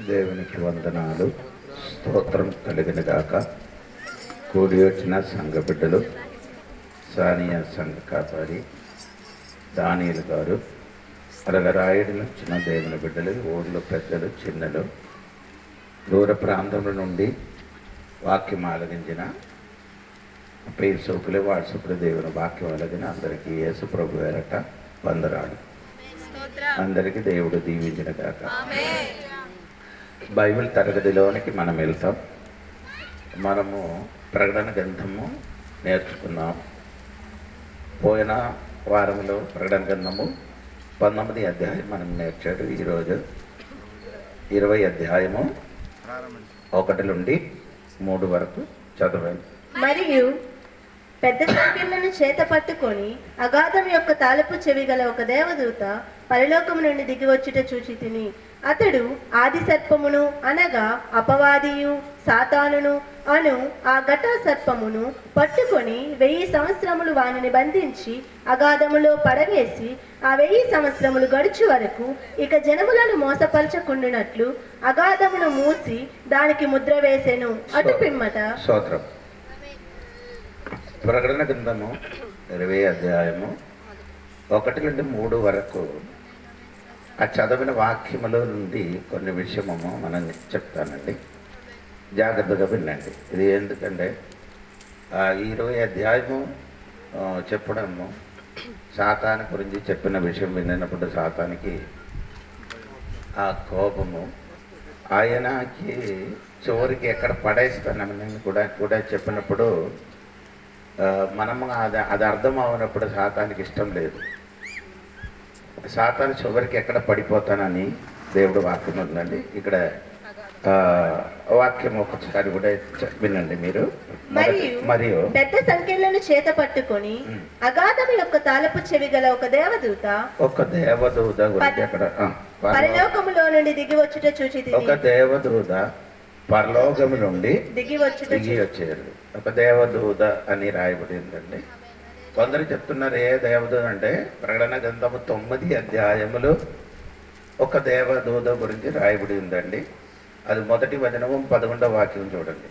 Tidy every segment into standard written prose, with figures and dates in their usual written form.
దేవునికి వందనాలు, స్తోత్రం కలిగిన గాక. కూడి వచ్చిన సంఘ బిడ్డలు, సానియా సంఘ కాపారి, దానియలు గారు, అలాగే రాయుడు వచ్చిన దేవుని బిడ్డలు, ఊళ్ళో పెద్దలు, చిన్నలు, దూర ప్రాంతముల నుండి వాక్యం ఆలగించిన ఫేస్బుక్లో, వాట్సాప్లో దేవుని వాక్యం ఆలగిన అందరికీ యేసు ప్రభు వేరట వందనాలు. అందరికీ దేవుడు దీవించిన గాక. బైబిల్ తరగతిలోనికి మనం వెళ్తాం. మనము ప్రకటన గ్రంథము నేర్చుకున్నాం. పోయిన వారంలో ప్రకటన గ్రంథము 19 అధ్యాయం మనం నేర్చాడు. ఈరోజు 20 అధ్యాయము 1 నుండి 3 వరకు చదవండి. మరియు పెద్ద సంఖ్యలను చేత పట్టుకొని అగాధం యొక్క తాలపు చెవి గల ఒక దేవదూత పరలోకము నుండి దిగి వచ్చుట చూచి తిని, అతడు ఆది సర్పమును అనగా అపవాదియు సాతానును అను ఆ ఘట సర్పమును పట్టుకొని 1000 సంవత్సరములు వానిని బంధించి అగాధములో పడవేసి ఆ 1000 సంవత్సరములు గడుచు వరకు ఇక జనములను మోసపరచకుండునట్లు అగాధమును మూసి దానికి ముద్ర వేసెను. అటు పిమ్మట స్తోత్రం. ప్రకటన గ్రంథము 20 అధ్యాయము 1 నుండి 3 వరకు ఆ చదివిన వాక్యములో నుండి కొన్ని విషయము మనం చెప్తానండి. జాగ్రత్తగా వినండి. ఇది ఎందుకంటే 20 అధ్యాయము చెప్పడము సాతాను గురించి చెప్పిన విషయం విన్నప్పుడు సాతానికి ఆ కోపము, ఆయనకి చివరికి ఎక్కడ పడేస్తానని కూడా చెప్పినప్పుడు మనము అది అర్థం అవనప్పుడు సాతానికి ఇష్టం లేదు. సాతాను చివరికి ఎక్కడ పడిపోతానని దేవుడు వాక్యం ఉందండి. ఇక్కడ వాక్యం ఒకసారి కూడా వినండి మీరు. మరియు పెద్ద సంఖ్యలను చేత పట్టుకొని అగాధం యొక్క తాలపు చెవి గల ఒక దేవదూత గురించి అక్కడ పరలోకములో నుండి దిగి వచ్చుట చూచి తిని, ఒక దేవదూత పరలోకము నుండి దిగి వచ్చారు. ఒక దేవదూత అని రాయబడిందండి. కొందరు చెప్తున్నారు ఏ దేవదూత అంటే ప్రకటన గ్రంథము 9 అధ్యాయములు ఒక దేవదూత గురించి రాయబడి ఉందండి. అది 1వ వచనము 11వ వాక్యం చూడండి.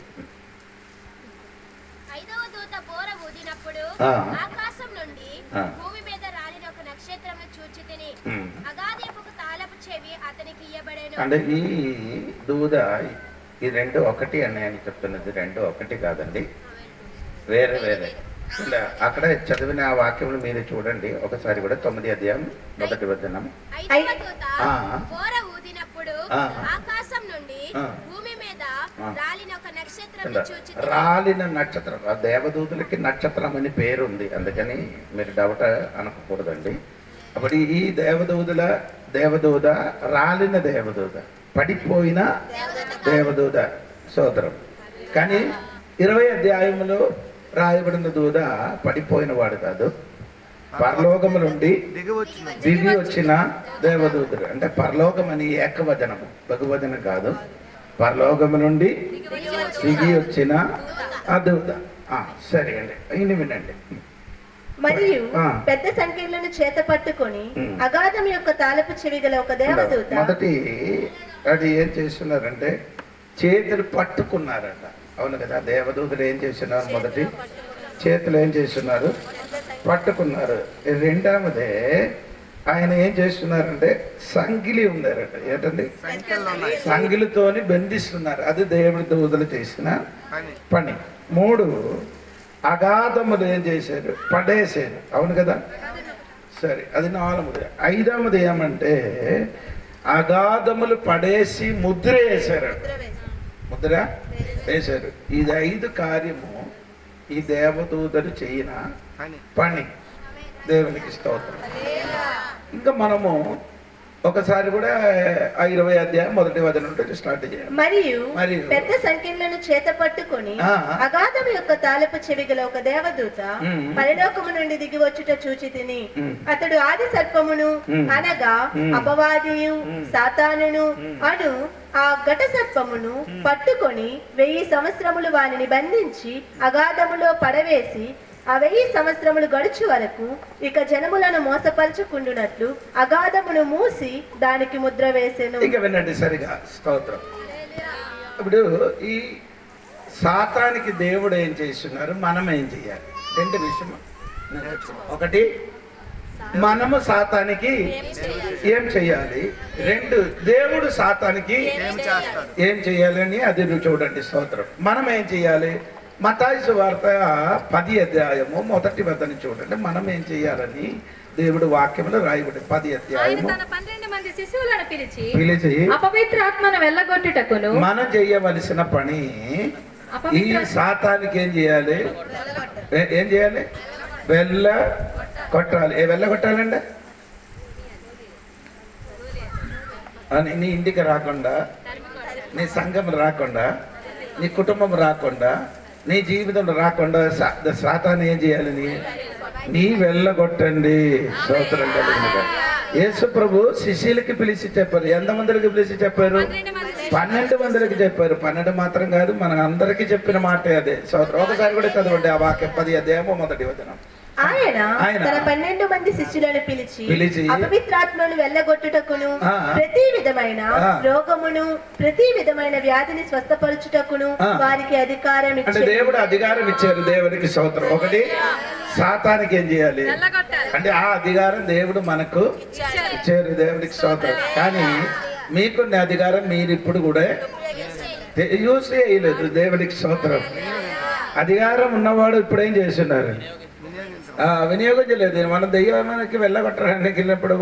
ఆకాశం నుండి భూమి మీద రాలిన ఒక నక్షత్రమును చూచి తిని, అగాధపు తాళపు చెవి అతనికి ఇయ్యబడెను. అంటే ఈ దూత ఈ 2 ఒకటి అని ఆయన చెప్తున్నది. 2 ఒకటి కాదండి, వేరే వేరే. ఇలా అక్కడ చదివిన ఆ వాక్యములు మీరు చూడండి ఒకసారి కూడా. 9 అధ్యాయం 1వ వచనం. ఆకాశం నుండి భూమి మీద రాలిన ఒక నక్షత్రం, రాలిన నక్షత్రం. ఆ దేవదూతులకి నక్షత్రం అని పేరు ఉంది, అందుకని మీరు డౌట్ అనకూడదండి. అప్పుడు ఈ దేవదూత రాలిన దేవదూత, పడిపోయిన దేవదూత సోదరం. కానీ 20 అధ్యాయంలో రాయబడిన దూత పడిపోయిన వాడు కాదు, పరలోకము నుండి దిగి వచ్చిన దేవదూతుడు. అంటే పరలోకం అని ఏకవచనము, బహువచనం కాదు. పరలోకము నుండి దిగి వచ్చిన ఆ దూత. సరే అండి, ఇన్ని వినండి. మరియు పెద్ద సంఖ్యలను చేత పట్టుకొని అగాధం యొక్క తాలపు చెవి గల ఒక దేవదూత. మొదటి అది ఏం చేస్తున్నారంటే చేతులు పట్టుకున్నారట. అవును కదా, దేవదూతలు ఏం చేస్తున్నారు? మొదటి చేతులు ఏం చేస్తున్నారు? పట్టుకున్నారు. రెండవదే ఆయన ఏం చేస్తున్నారంటే సంగిలి ఉన్నారట. ఏంటండి? సంగిలితోని బంధిస్తున్నారు. అది దేవుడి దూతలు చేసిన పని. 3 అగాధములు ఏం చేశారు? పడేసారు. అవును కదా, సరే అది 4. 5వది ఏమంటే అగాధములు పడేసి ముద్ర వేశారు. ముద్ర వేశారు. ఇది 5 కార్యము ఈ దేవదూతలు చేయన పని. దేవునికి స్తోత్రం. ఇంకా మనము ఒకసారి కూడా 20 అధ్యాయం 1వ వచనం నుండి స్టార్ట్ చేయాలి. మరియు పెద్ద సంఖ్యలను చేత పట్టుకొని అగాధం యొక్క తాలపు చెవి గల ఒక దేవదూత పరలోకము నుండి దిగి వచ్చుట చూచి తిని, అతడు ఆది సర్పమును అనగా అపవాదియు సాతానును అను ఆ ఘట సర్పమును పట్టుకొని 1000 సంవత్సరములు వానిని బంధించి అగాధములో పడవేసి ఆ 1000 సంవత్సరములు గడుచు వరకు ఇక జనములను మోసపరచుకుండునట్లు అగాధమును మూసి దానికి ముద్ర వేసెను. ఇక వినండి సరిగా, స్తోత్రం. ఇప్పుడు ఈ సాతానికి దేవుడు ఏం చేస్తున్నారు, మనం ఏం చేయాలి? 2 విషయం. ఒకటి, మనము సాతానికి ఏం చేయాలి. 2, దేవుడు సాతానికి ఏం చేయాలని అది చూడండి. స్తోత్రం. మనం ఏం చేయాలి? మత్తయి సువార్త 10 అధ్యాయము 1 వచనం చూడండి. మనం ఏం చేయాలని దేవుడు వాక్యంలో రాయబడి 10 అధ్యాయము 12 మంది శిశువులను పిలిచి అపవిత్రాత్మను వెళ్ళగొట్టుటకును మనం చేయవలసిన పని ఈ సాతానికి ఏం చేయాలి? ఏం చేయాలి? వెళ్ళ కొట్టాలి. వెళ్ళ కొట్టాలండి. నీ ఇంటికి రాకుండా, నీ సంఘం రాకుండా, నీ కుటుంబం రాకుండా, నీ జీవితం రాకుండా సాతాన్ని ఏం చేయాలి? నీ వెళ్ళగొట్టండి. స్తోత్రం కలిగినగా. యేసు ప్రభు శిష్యులకి పిలిచి చెప్పారు. ఎంతమందికి పిలిచి చెప్పారు? 12 మందికి చెప్పారు. 12 మాత్రం కాదు, మన అందరికీ చెప్పిన మాటే అదే. స్తోత్రం. ఒకసారి కూడా చదవండి ఆ వాక్యం. 10 అధ్యాయము 1 వచనం. ఆయన తన 12 మంది శిష్యులను పిలిచి అపవిత్రాత్మను వెళ్ళగొట్టుటకును ప్రతి విధమైన రోగమును ప్రతి విధమైన వ్యాధిని స్వస్థపరచుటకును వారికి అధికారం ఇచ్చారు. దేవుడు అధికారం ఇచ్చారు. దేవునికి స్తోత్రం. ఒకటి, సాతానికి ఏం చేయాలి అంటే ఆ అధికారం దేవుడు మనకు ఇచ్చారు. దేవునికి స్తోత్రం. కానీ మీకున్న అధికారం మీరు ఇప్పుడు కూడా యూజ్ చేయలేదు. దేవునికి స్తోత్రం. అధికారం ఉన్నవాడు ఇప్పుడు ఏం చేస్తున్నారు? వినియోగం చేయలేదు. మనం దెయ్యానికి వెళ్ళగొట్టడానికి వెళ్ళినప్పుడు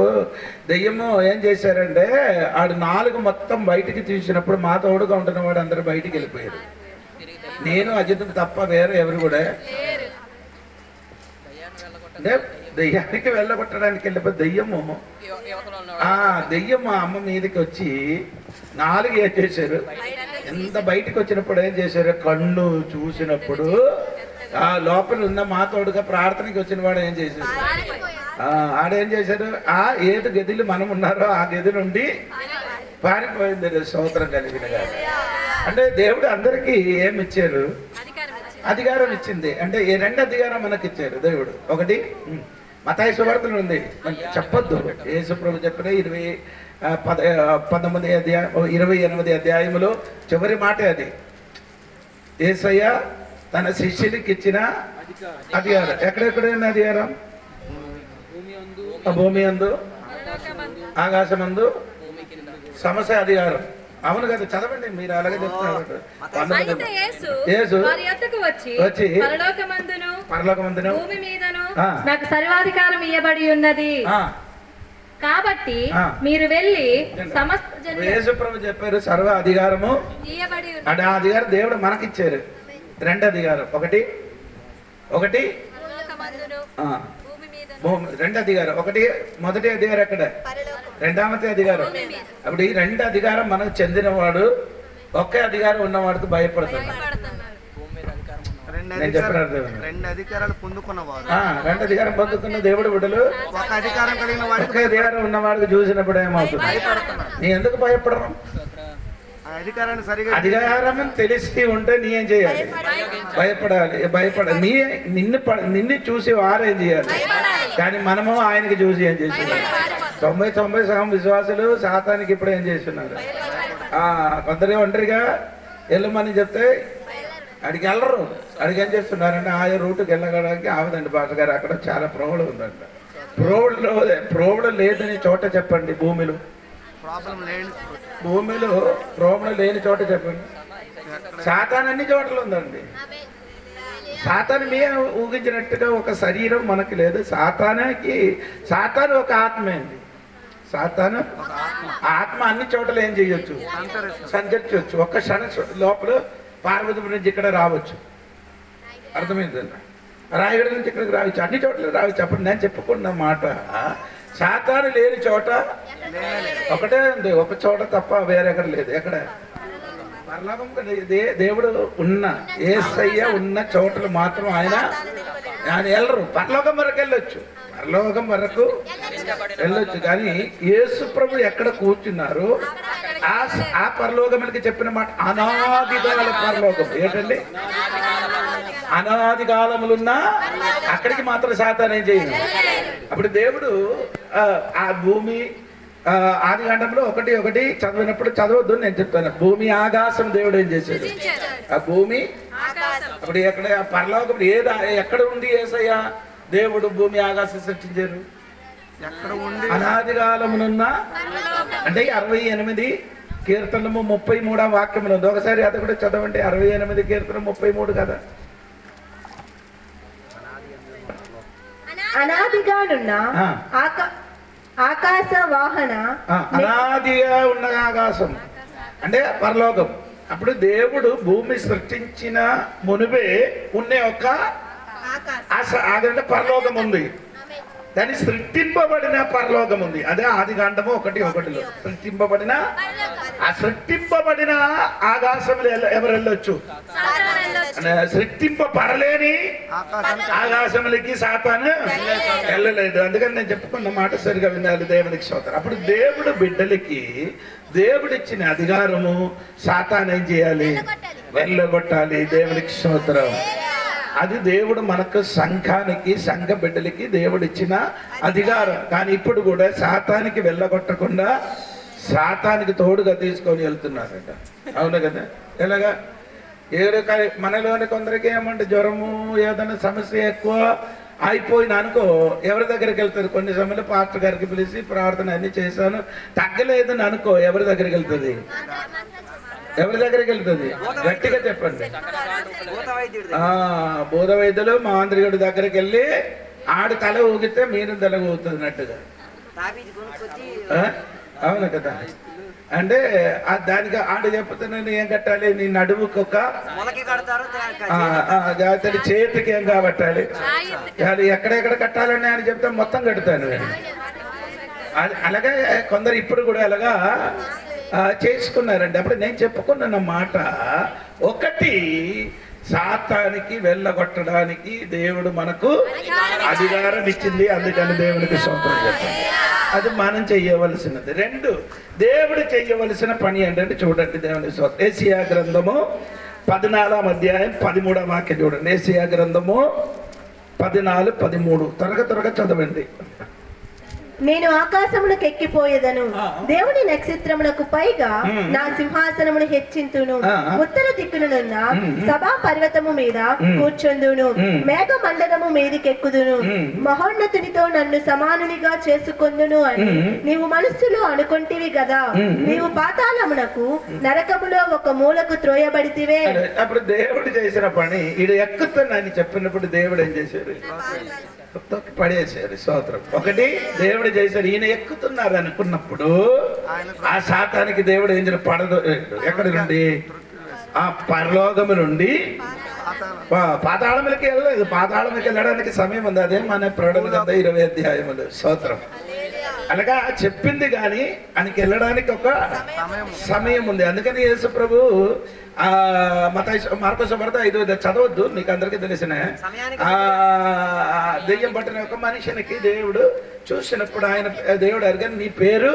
దెయ్యము ఏం చేశారంటే ఆడు 4 మొత్తం బయటికి తీసినప్పుడు మా తోడుగా ఉంటున్న వాడు అందరూ బయటికి వెళ్ళిపోయారు. నేను అజిత్ తప్ప వేరే ఎవరు కూడా అంటే దెయ్యానికి వెళ్ళగొట్టడానికి వెళ్ళిపోయి దెయ్యము అమ్మ మీదకి వచ్చి 4 ఏం చేశారు? ఎంత బయటికి వచ్చినప్పుడు ఏం చేశారు? కన్ను చూసినప్పుడు ఆ లోపల ఉన్న మా తోడుగా ప్రార్థనకి వచ్చిన వాడు ఏం చేశాడు? ఆడేం చేశాడు? ఏది గదిలో మనం ఉన్నారో ఆ గది నుండి పారిపోయింది. స్తోత్రం కలిగిన గారు. అంటే దేవుడు అందరికీ ఏమి ఇచ్చారు? అధికారం ఇచ్చింది. అంటే ఈ 2 అధికారం మనకి ఇచ్చారు దేవుడు. ఒకటి మత్తయి సువార్తలో ఉంది, చెప్పొద్దు. యేసు ప్రభు చెప్పిన 28 అధ్యాయములో చివరి మాటే అది. యేసయ్య తన శిష్యులకి ఇచ్చిన అధికారం. ఎక్కడెక్కడైనా అధికారం? భూమి అందు, ఆకాశమందు, సమస్య అధికారం. అవును కదా, చదవండి. మీరు అలాగే చెప్తున్నారు. వచ్చి పరలోకమందును భూమి మీదను నాకు సర్వాధికారం ఇయ్యబడి ఉన్నది. కాబట్టి మీరు వెళ్ళి సమస్త యేసు ప్రభు చెప్పారు సర్వ అధికారము అంటే ఆ అధికారం దేవుడు మనకిచ్చారు. 2 అధికారం. ఒకటి 2 అధికారం. ఒకటి మొదటి అధికారం ఎక్కడ? 2వ అధికారం. అప్పుడు ఈ 2 అధికారం మనకు చెందినవాడు ఒకే అధికారం ఉన్నవాడికి భయపడుతున్నాడు. నేను చెప్పినట్టు 2 అధికారాలు పొందుకున్నవాడు 2 అధికారం పొందుకున్న దేవుడు బిడ్డలు ఒక అధికారం కలిగిన వాడు ఒకే అధికారం ఉన్నవాడికి చూసినప్పుడు ఏమవుతుంది? నీ ఎందుకు భయపడరు? అధికారాన్ని సరిగా అధికారం తెలిసి ఉంటే నీ ఏం చేయాలి? భయపడాలి. నిన్ను చూసి వారేం చేయాలి? కానీ మనము ఆయనకి చూసి ఏం చేస్తున్నారు? 90% విశ్వాసులు శాతానికి ఇప్పుడు ఏం చేస్తున్నారు? కొందరు ఒంటరిగా వెళ్ళమని చెప్తే అడిగి వెళ్ళరు. అడిగి ఏం చేస్తున్నారంటే ఆ రూట్కి వెళ్ళడానికి ఆవదండి భాష గారు. అక్కడ చాలా ప్రోవడ ఉందంట. ప్రోవడ లేదని చోట చెప్పండి. భూమిలో ప్రోవడ లేని చోట చెప్పండి. సాతాన్ అన్ని చోట్ల ఉందండి. సాతాను మేము ఊహించినట్టుగా ఒక శరీరం మనకి లేదు. సాతాను ఒక ఆత్మే అండి. సాతాను ఆత్మ అన్ని చోట్ల ఏం చేయొచ్చు? సంచరించవచ్చు. ఒక్క క్షణ లోపల పార్వతి నుంచి ఇక్కడ రావచ్చు. అర్థమైందండి. రాయగడ నుంచి ఇక్కడికి రావచ్చు. అన్ని చోట్ల రావచ్చు. అప్పుడు నేను చెప్పుకున్న మాట సాతాను లేని చోట ఒకటే ఉంది. ఒక చోట తప్ప వేరెక్కడ లేదు. ఎక్కడ? పరలోకం. దేవుడు ఉన్న యేసయ్య ఉన్న చోటలు మాత్రం ఆయన వెళ్ళరు. పరలోకం వరకు వెళ్ళొచ్చు. పరలోకం వరకు వెళ్ళొచ్చు. కానీ యేసు ప్రభు ఎక్కడ కూర్చున్నారు ఆ పరలోకములకి చెప్పిన మాట అనాదికాల పరలోకం. ఏంటండి? అనాది కాలములున్నా అక్కడికి మాత్రం సాతాను ఏం చేయను. అప్పుడు దేవుడు ఆ భూమి ఆది కాండంలో 1:1 చదివినప్పుడు చదవద్దు, నేను చెప్తాను. భూమి ఆకాశం దేవుడు ఏం చేశాడు? ఆ భూమి అప్పుడు ఎక్కడ పరలోకం ఎక్కడ ఉంది యేసయ్య? దేవుడు భూమి ఆకాశం సృష్టించారు ఎక్కడ ఉంది? అనాది కాలమునున్న అంటే 68 కీర్తనము 33వ వాక్యములు ఉంది. ఒకసారి అది కూడా చదవండి. 68 కీర్తన 33 కదా. అనాదిగానున్న ఆకాశ వాహన, అనాదిగా ఉన్న ఆకాశం అంటే పరలోకం. అప్పుడు దేవుడు భూమి సృష్టించిన మునుపే ఉన్న ఒక అదంటే పరలోకం ఉంది. దాన్ని సృష్టింపబడిన పరలోకం ఉంది. అదే ఆది కాండము 1:1లో సృష్టింపబడిన ఆ సృష్టింపబడిన ఆకాశంలో ఎవరు వెళ్ళొచ్చు? సృష్టింపబడలేని ఆకాశములకి సాతాను వెళ్ళలేదు. అందుకని నేను చెప్పుకున్న మాట సరిగా వినాలి. దేవునికి స్తోత్రం. అప్పుడు దేవుడు బిడ్డలకి దేవుడిచ్చిన అధికారము సాతాను ఏం చేయాలి? వెళ్ళగొట్టాలి. దేవునికి స్తోత్రం. అది దేవుడు మనకు సంఘానికి సంఘ బిడ్డలకి దేవుడిచ్చిన అధికారం. కానీ ఇప్పుడు కూడా సాతానికి వెళ్ళగొట్టకుండా సాతానికి తోడుగా తీసుకొని వెళ్తున్నారట. అవును కదా? ఎలాగా? మనలోని కొందరికి ఏమంటే జ్వరము ఏదైనా సమస్య ఎక్కువ అయిపోయిన అనుకో ఎవరి దగ్గరికి వెళ్తారు? కొన్ని సమయంలో పాస్టర్ గారికి పిలిచి ప్రార్థన అన్ని చేశాను, తగ్గలేదని అనుకో ఎవరి దగ్గరికి వెళ్తుంది? ఎవరి దగ్గరికి వెళ్తుంది? గట్టిగా చెప్పండి. బోధ వైద్యులు మాంత్రికుడి దగ్గరికి వెళ్ళి ఆడు తల ఊగితే మీరు తల ఊగుతున్నట్టుగా. అవును కదా? అంటే దానికి ఆడు చెప్తున్నాను ఏం కట్టాలి? నీ నడుముకు ఒక చేతికి ఏం కాబట్టాలి, అది ఎక్కడెక్కడ కట్టాలని ఆయన చెప్తే మొత్తం కడతాను. అలాగే కొందరు ఇప్పుడు కూడా అలాగా చేసుకున్నారండి. అప్పుడు నేను చెప్పుకున్న మాట ఒకటి, సాతానికి వెళ్ళగొట్టడానికి దేవుడు మనకు అధికారం ఇచ్చింది. అందుకని దేవునికి స్తోత్రం చెప్పండి. అది మనం చెయ్యవలసినది. 2, దేవుడు చెయ్యవలసిన పని ఏంటంటే చూడండి. దేవునికి స్తోత్రం. యేషయా గ్రంథము 14వ అధ్యాయం 13వ వాక్యం చూడండి. యేషయా గ్రంథము 14, 13 త్వరగా చదవండి. నేను ఆకాశమునకు ఎక్కిపోయేదను, దేవుని నక్షత్రమునకు పైగా నా సింహాసనమును హెచ్చింతును, ఉత్తర దిక్కునున్న సభా పర్వతము మీద కూర్చుందును, మేఘ మండలము మీదికెక్కుదును, మహోన్నతునితో నన్ను సమానునిగా చేసుకొందును అని నీవు మనస్సులో అనుకొంటివి కదా. నీవు పాతాళమునకు నరకములో ఒక మూలకు త్రోయబడితివే. అప్పుడు దేవుడు చేసిన పని ఇది ఎక్కుతుందని చెప్పినప్పుడు దేవుడు ఏం చేశాడు? పడేశారు. స్తోత్రం. ఒకటి దేవుడు చేశారు. ఈయన ఎక్కుతున్నారు అనుకున్నప్పుడు ఆ శాతానికి దేవుడు ఏం చేయాలి? పడదు. ఎక్కడి నుండి? ఆ పరలోకము నుండి పాతాళములకి వెళ్ళలేదు. పాతాళములకి వెళ్ళడానికి సమయం ఉంది. అదే మన ప్రకటన 20 అధ్యాయములు. స్తోత్రం. అలాగా చెప్పింది కానీ ఆయనకి వెళ్ళడానికి ఒక సమయం ఉంది. అందుకని యేసు ప్రభు మార్కు సువార్త 5 చదవద్దు, మీకు అందరికీ తెలిసిన దెయ్యం పట్టిన ఒక మనిషినికి దేవుడు చూసినప్పుడు దేవుడు అడిగారు, నీ పేరు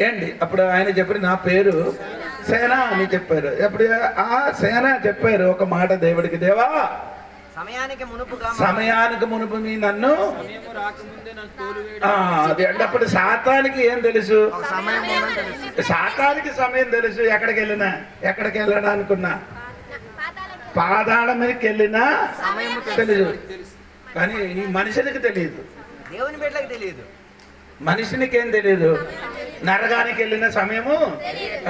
ఏంటి? అప్పుడు ఆయన చెప్పారు, నా పేరు సేన అని చెప్పారు. అప్పుడు ఆ సేన చెప్పారు ఒక మాట దేవుడికి, దేవా సమయానికి మునుపు మీ నన్ను అది అంటే అప్పుడు సాతానికి ఏం తెలుసు? సాతానికి సమయం తెలుసు. ఎక్కడికి వెళ్ళినా అనుకున్నా పాదాల మీదకి వెళ్ళినా తెలుసు. కానీ ఈ మనిషినికి తెలియదు. దేవుని బిడ్డలకు తెలియదు. మనిషినికి ఏం తెలియదు? నరకానికి వెళ్ళిన సమయము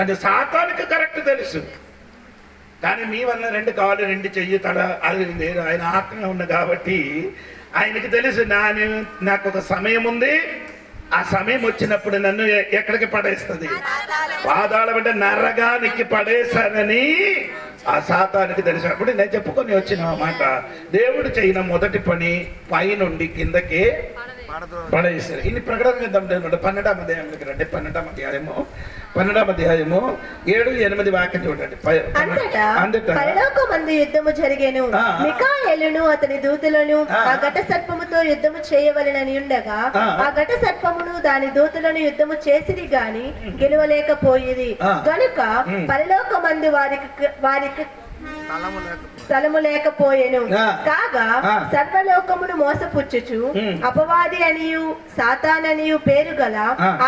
అంటే సాతానికి కరెక్ట్ తెలుసు. కానీ మీ వల్ల 2 కాళ్ళు 2 చెయ్యి తడ అది నేను ఆయన ఆత్మ ఉన్న కాబట్టి ఆయనకి తెలుసు నాకు ఒక సమయం ఉంది. ఆ సమయం వచ్చినప్పుడు నన్ను ఎక్కడికి పడేస్తుంది? పాదాల అంటే నరగానికి పడేశానని ఆ సాతానికి తెలుసు. అప్పుడు నేను చెప్పుకొని వచ్చిన మాట, దేవుడు చేయన మొదటి పని పైనుండి కిందకి పడేశారు. ఇన్ని ప్రకటన గ్రంథం 12వ అధ్యాయంలోకి రండి. 12వ అధ్యాయము 7-8 వాక్యం చూడండి. పరలోకమందు యుద్ధము జరిగెను, మిఖాయేలును అతని దూతలను ఆ ఘట సర్పముతో యుద్ధము చేయవలెనని ఉండగా ఆ ఘట సర్పమును దాని దూతలను యుద్ధము చేసిరి గాని గెలవలేకపోయేది. గనుక పరలోకమందు వారికి స్థలము లేకపోయెను. కాగా సర్వలోకమును మోసపుచ్చుచు అపవాది అనియు సాతాననియు పేరు గల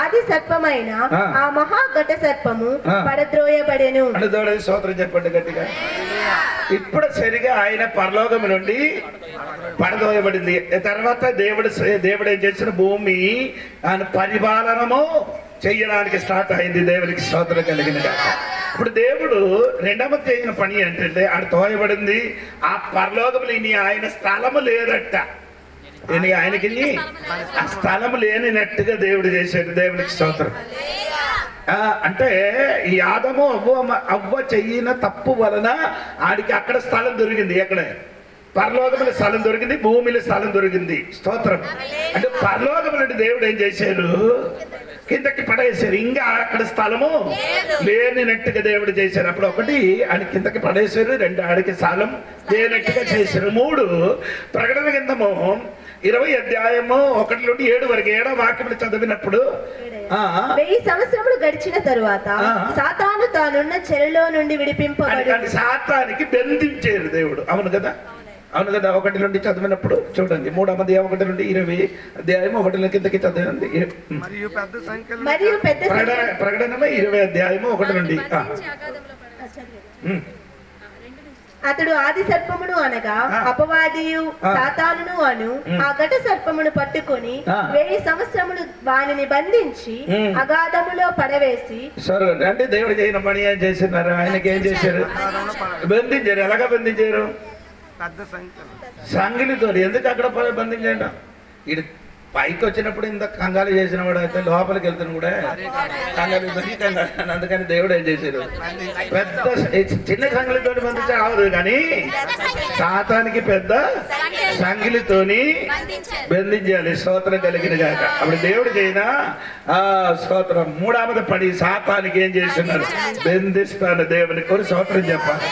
ఆది సర్పమైన ఆ మహాఘట సర్పము పడద్రోయబడెను. స్తోత్రం చెప్పండి గట్టిగా. ఇప్పుడు సరిగా ఆయన పరలోకము నుండి పడదోయబడింది. తర్వాత దేవుడు ఏం చేసిన భూమి ఆయన పరిపాలనము చెయ్యడానికి స్టార్ట్ అయింది. దేవునికి స్తోత్రం కలిగిన కాక. ఇప్పుడు దేవుడు రెండవ చేసిన పని ఏంటంటే ఆడ తోయబడింది ఆ పరలోకములు ఇని ఆయన స్థలము లేదట. ఆయనకి ఆ స్థలము లేనినట్టుగా దేవుడు చేశాడు. దేవునికి స్తోత్రం. అంటే ఈ ఆదము అవ్వ చెయ్యిన తప్పు వలన ఆడికి అక్కడ స్థలం దొరికింది. ఎక్కడ పరలోకముల స్థలం దొరికింది, భూమిలో స్థలం దొరికింది. స్తోత్రం. అంటే పరలోకము నుండి దేవుడు ఏం చేశాడు, కిందకి పడేశారు. ఇంకా అక్కడ స్థలము లేనినట్టుగా దేవుడు చేశారు. అప్పుడు ఒకటి ఆయన కిందకి పడేశారు, రెండు ఆడికి స్థలం లేనట్టుగా చేశారు. 3 ప్రకటన గ్రంథము 20 అధ్యాయము 1 నుండి 7 వరకు 7వ వాక్యములు చదివినప్పుడు 1000 సంవత్సరములు గడిచిన తరువాత సాతాను తానున్న చెరలో నుండి విడిపింపబడి సాతానికి బంధించారు దేవుడు. అవును కదా, అవును కదా. 1 నుండి చదివినప్పుడు చూడండి, 3వ అధ్యాయం 1 నుండి 20 అధ్యాయం 1 కిందకి చదివింది. మరియు పెద్ద ప్రకటన 20 అధ్యాయము 1 నుండి. అతడు ఆది సర్పమును అనగా అపవాదియు సాతానును అను ఆ ఘట సర్పమును పట్టుకొని 1000 సంవత్సరములు వానిని బంధించి అగాధములో పడవేసి. సరే, అంటే దేవుడు చేయని పని ఏం చేసినారు, ఆయనకి ఏం చేశారు, బంధించారు. ఎలాగా బంధించారు, సంగిలితో. ఎందుకు అక్కడ బంధించండి, ఇది పైకి వచ్చినప్పుడు ఇంత కంగారు చేసిన వాడు అయితే లోపలికి వెళ్తాను కూడా కంగారు. అందుకని దేవుడు ఏం చేశారు, పెద్ద చిన్న సంగిలితో బంధించే అవదు, కానీ సాతానికి పెద్ద సంగిలితోని బంధించాలి. స్తోత్రం కలిగిన కాక. అప్పుడు దేవుడు చేయనా స్తోత్రం. 3వ పడి సాతానికి ఏం చేస్తున్నారు, బంధిస్తాను. దేవుని కోరి స్తోత్రం చెప్పాలి.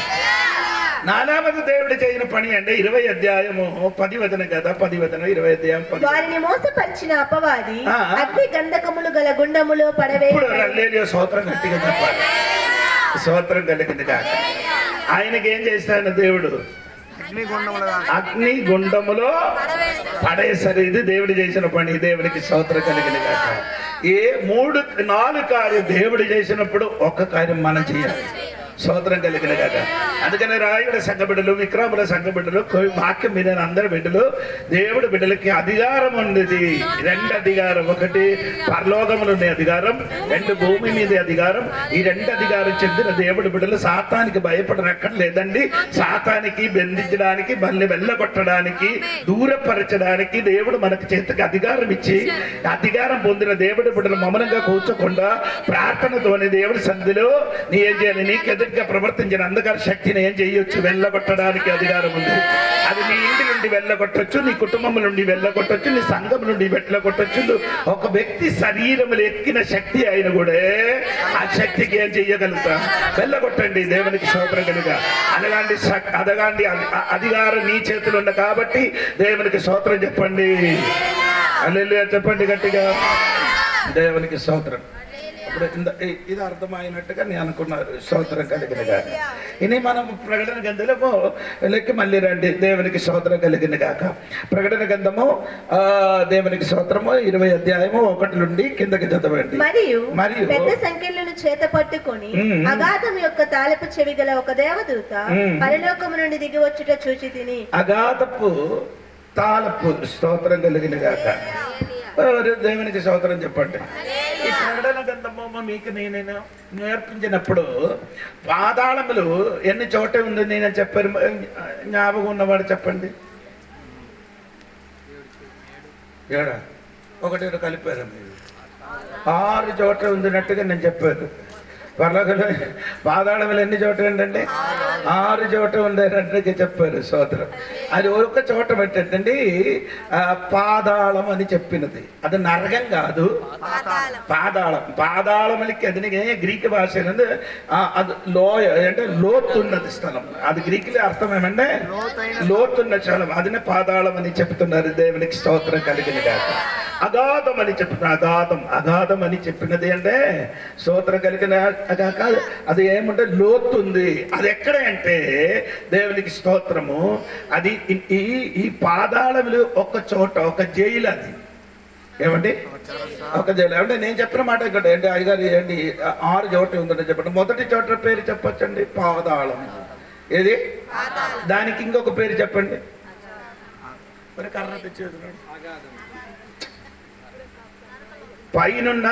4వ దేవుడు చేయని పని అంటే 20 అధ్యాయము 10 వచనం కదా, 10 వచనం 20 అధ్యాయం 10. వారిని మోసపరిచిన అపవాది అగ్ని గంధకములు గల గుండములో పడవేసి. స్తోత్రం గట్టిగా చెప్పాలి. స్తోత్రం కలిగింది కాక. ఆయనకి ఏం చేస్తాడు దేవుడు, అగ్ని గుండములో పడేసరి. ఇది దేవుడు చేసిన పని. దేవుడికి స్తోత్రం కలిగింది కాక. 4 కార్యం దేవుడు చేసినప్పుడు ఒక్క కార్యం మనం చేయాలి. స్తోత్రం కలిగిన కదా. అందుకని రాయుడ సంఘ బిడ్డలు, విక్రముల సంఘ బిడ్డలు, వాక్యం మీద అందరి బిడ్డలు, దేవుడి బిడ్డలకి అధికారం ఉండేది. 2 అధికారం. 1 పరలోకములు ఉండే అధికారం, 2 భూమి మీద అధికారం. ఈ 2 అధికారం చెందిన దేవుడి బిడ్డలు సాతానికి భయపడనక్కడ లేదండి. సాతానికి బంధించడానికి, మళ్ళీ వెళ్ళగొట్టడానికి, దూరపరచడానికి దేవుడు మనకు చేతికి అధికారం ఇచ్చి, అధికారం పొందిన దేవుడి బిడ్డలు మౌనంగా కూర్చోకుండా ప్రార్థనతోని దేవుడి సన్నిధిలో నీ ఏం చేయాలి, నీకు ఎదురుగా ప్రవర్తించిన అంధకార శక్తిని ఏం చేయొచ్చు, వెళ్ళగొట్టడానికి అధికారం ఉంది. అది నీ ఇంటి నుండి వెళ్ళగొట్టొచ్చు, నీ కుటుంబం నుండి వెళ్ళగొట్టొచ్చు, నీ సంఘం నుండి వెళ్ళగొట్టొచ్చు. ఒక వ్యక్తి శరీరములు ఎక్కిన శక్తి అయిన కూడా ఆ శక్తికి ఏం చెయ్యగలుగుతా, వెళ్ళగొట్టండి. దేవునికి స్తోత్రం కనుక. అదగాండి అధికారం నీ చేతులు ఉన్న కాబట్టి దేవునికి స్తోత్రం చెప్పండి. హల్లెలూయా చెప్పండి గట్టిగా. దేవునికి స్తోత్రం. ఇప్పుడు ఇది అర్థమైనట్టుగా నేను అనుకున్నారు. స్తోత్రం కలిగిన కాక. ఇని మనం ప్రకటన గ్రంథము లెక్కి మళ్ళీ రండి. దేవునికి స్తోత్రం కలిగిన కాక. ప్రకటన గ్రంథము దేవునికి స్తోత్రము 20 అధ్యాయము 1 నుండి కిందకి చదవండి. మరియు పెద్ద సంఖ్యలను చేత పట్టుకొని అగాధం యొక్క తాళపు చెవి గల ఒక దేవదూత పరలోకము నుండి దిగి వచ్చుట చూచి తిని. అగాధపు తాళపు. స్తోత్రం కలిగిన కాక. దేవునికి స్తోత్రం చెప్పండి. ఈ ప్రకటన గ్రంథము మీకు నేను నేర్పించినప్పుడు పాతాళములు ఎన్ని చోట ఉంది నేను చెప్పారు, జ్ఞాపకం ఉన్నవాడు చెప్పండి. 7 1 కలిపారు మీరు. 6 చోట్ల ఉందినట్టుగా నేను చెప్పాను. పర్లోకంలో పాతాళములు ఎన్ని చోట ఏంటండి, 6 చోట ఉండేటట్టుగా చెప్పారు. స్తోత్రం. అది ఒక చోట పెట్టండి, పాతాళం అని చెప్పినది. అది నరకం కాదు, పాతాళం. పాతాళములకి అది గ్రీక్ భాష అది లోయ అంటే లోతున్నది స్థలం. అది గ్రీకులో అర్థం ఏమంటే లోతున్న స్థలం. అదినే పాతాళం అని చెప్తున్నారు. దేవునికి స్తోత్రం కలిగిన కాక. అగాధం అని చెప్పిన అగాధం అని చెప్పినది అంటే స్తోత్రం కలిగిన కాదు, అది ఏమంటే లోతుంది. అది ఎక్కడ అంటే దేవునికి స్తోత్రము, అది ఈ పాదాళములు ఒక చోట, ఒక జైలు. అది ఏమండి ఒక జైలు. అంటే నేను చెప్పిన మాట ఇక్కడ ఏంటి అయ్యగారు ఏంటి 6 చోట్ల ఉందంటే చెప్పండి. మొదటి చోట పేరు చెప్పొచ్చండి పాదాళం. ఏది దానికి ఇంకొక పేరు చెప్పండి. మరి కర్ర తెచ్చేది పైనున్న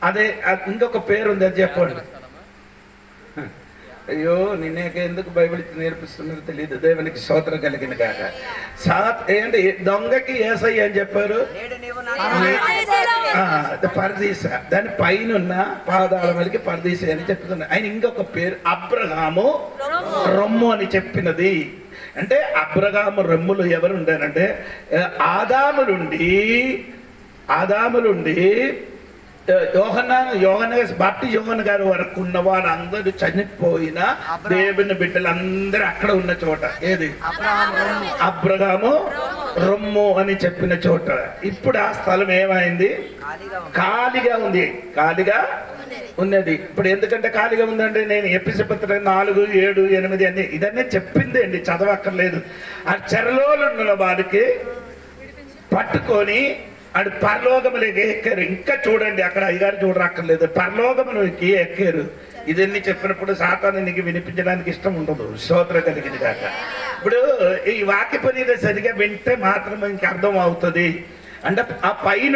అదే ఇంకొక పేరు ఉంది, అది చెప్పండి. అయ్యో నిన్నేక ఎందుకు బైబిల్ నేర్పిస్తున్నారో తెలియదు. దేవునికి స్తోత్రం కలిగిన కాక. ఏంటి దొంగకి యేసయ్య అని చెప్పారు, పరదీస. దాని పైన పాదాళములకి పరదీస అని చెప్తున్నారు. ఆయన ఇంకొక పేరు అబ్రహాము రొమ్ము అని చెప్పినది. అంటే అబ్రహాము రొమ్ములు ఎవరు ఉండారంటే ఆదాము నుండి యోహన్న గారి వరకు ఉన్న వాళ్ళందరూ చనిపోయిన దేవుని బిడ్డలందరూ అక్కడ ఉన్న చోట. ఏది అబ్రహాము రొమ్ము అని చెప్పిన చోట. ఇప్పుడు ఆ స్థలం ఏమైంది? ఖాళీగా ఉంది, ఖాళీగా ఉన్నది. ఇప్పుడు ఎందుకంటే ఖాళీగా ఉందంటే నేను ఎపిసి పత్రిక 4, 7, 8 అన్ని ఇదన్నీ చెప్పింది అండి, చదవక్కర్లేదు. ఆ చెరలోనున్న వారికి పట్టుకొని అటు పరలోకములకి ఎక్కారు. ఇంకా చూడండి అక్కడ అయ్యగారు చూడరక్కర్లేదు, పరలోకములకి ఎక్కారు. ఇదన్నీ చెప్పినప్పుడు సాతాను నీకు వినిపించడానికి ఇష్టం ఉండదు. స్తోత్రం కలిగింది కాక. ఇప్పుడు ఈ వాక్య పని సరిగా వింటే మాత్రం ఇంక అర్థం అవుతుంది. అంటే ఆ పైన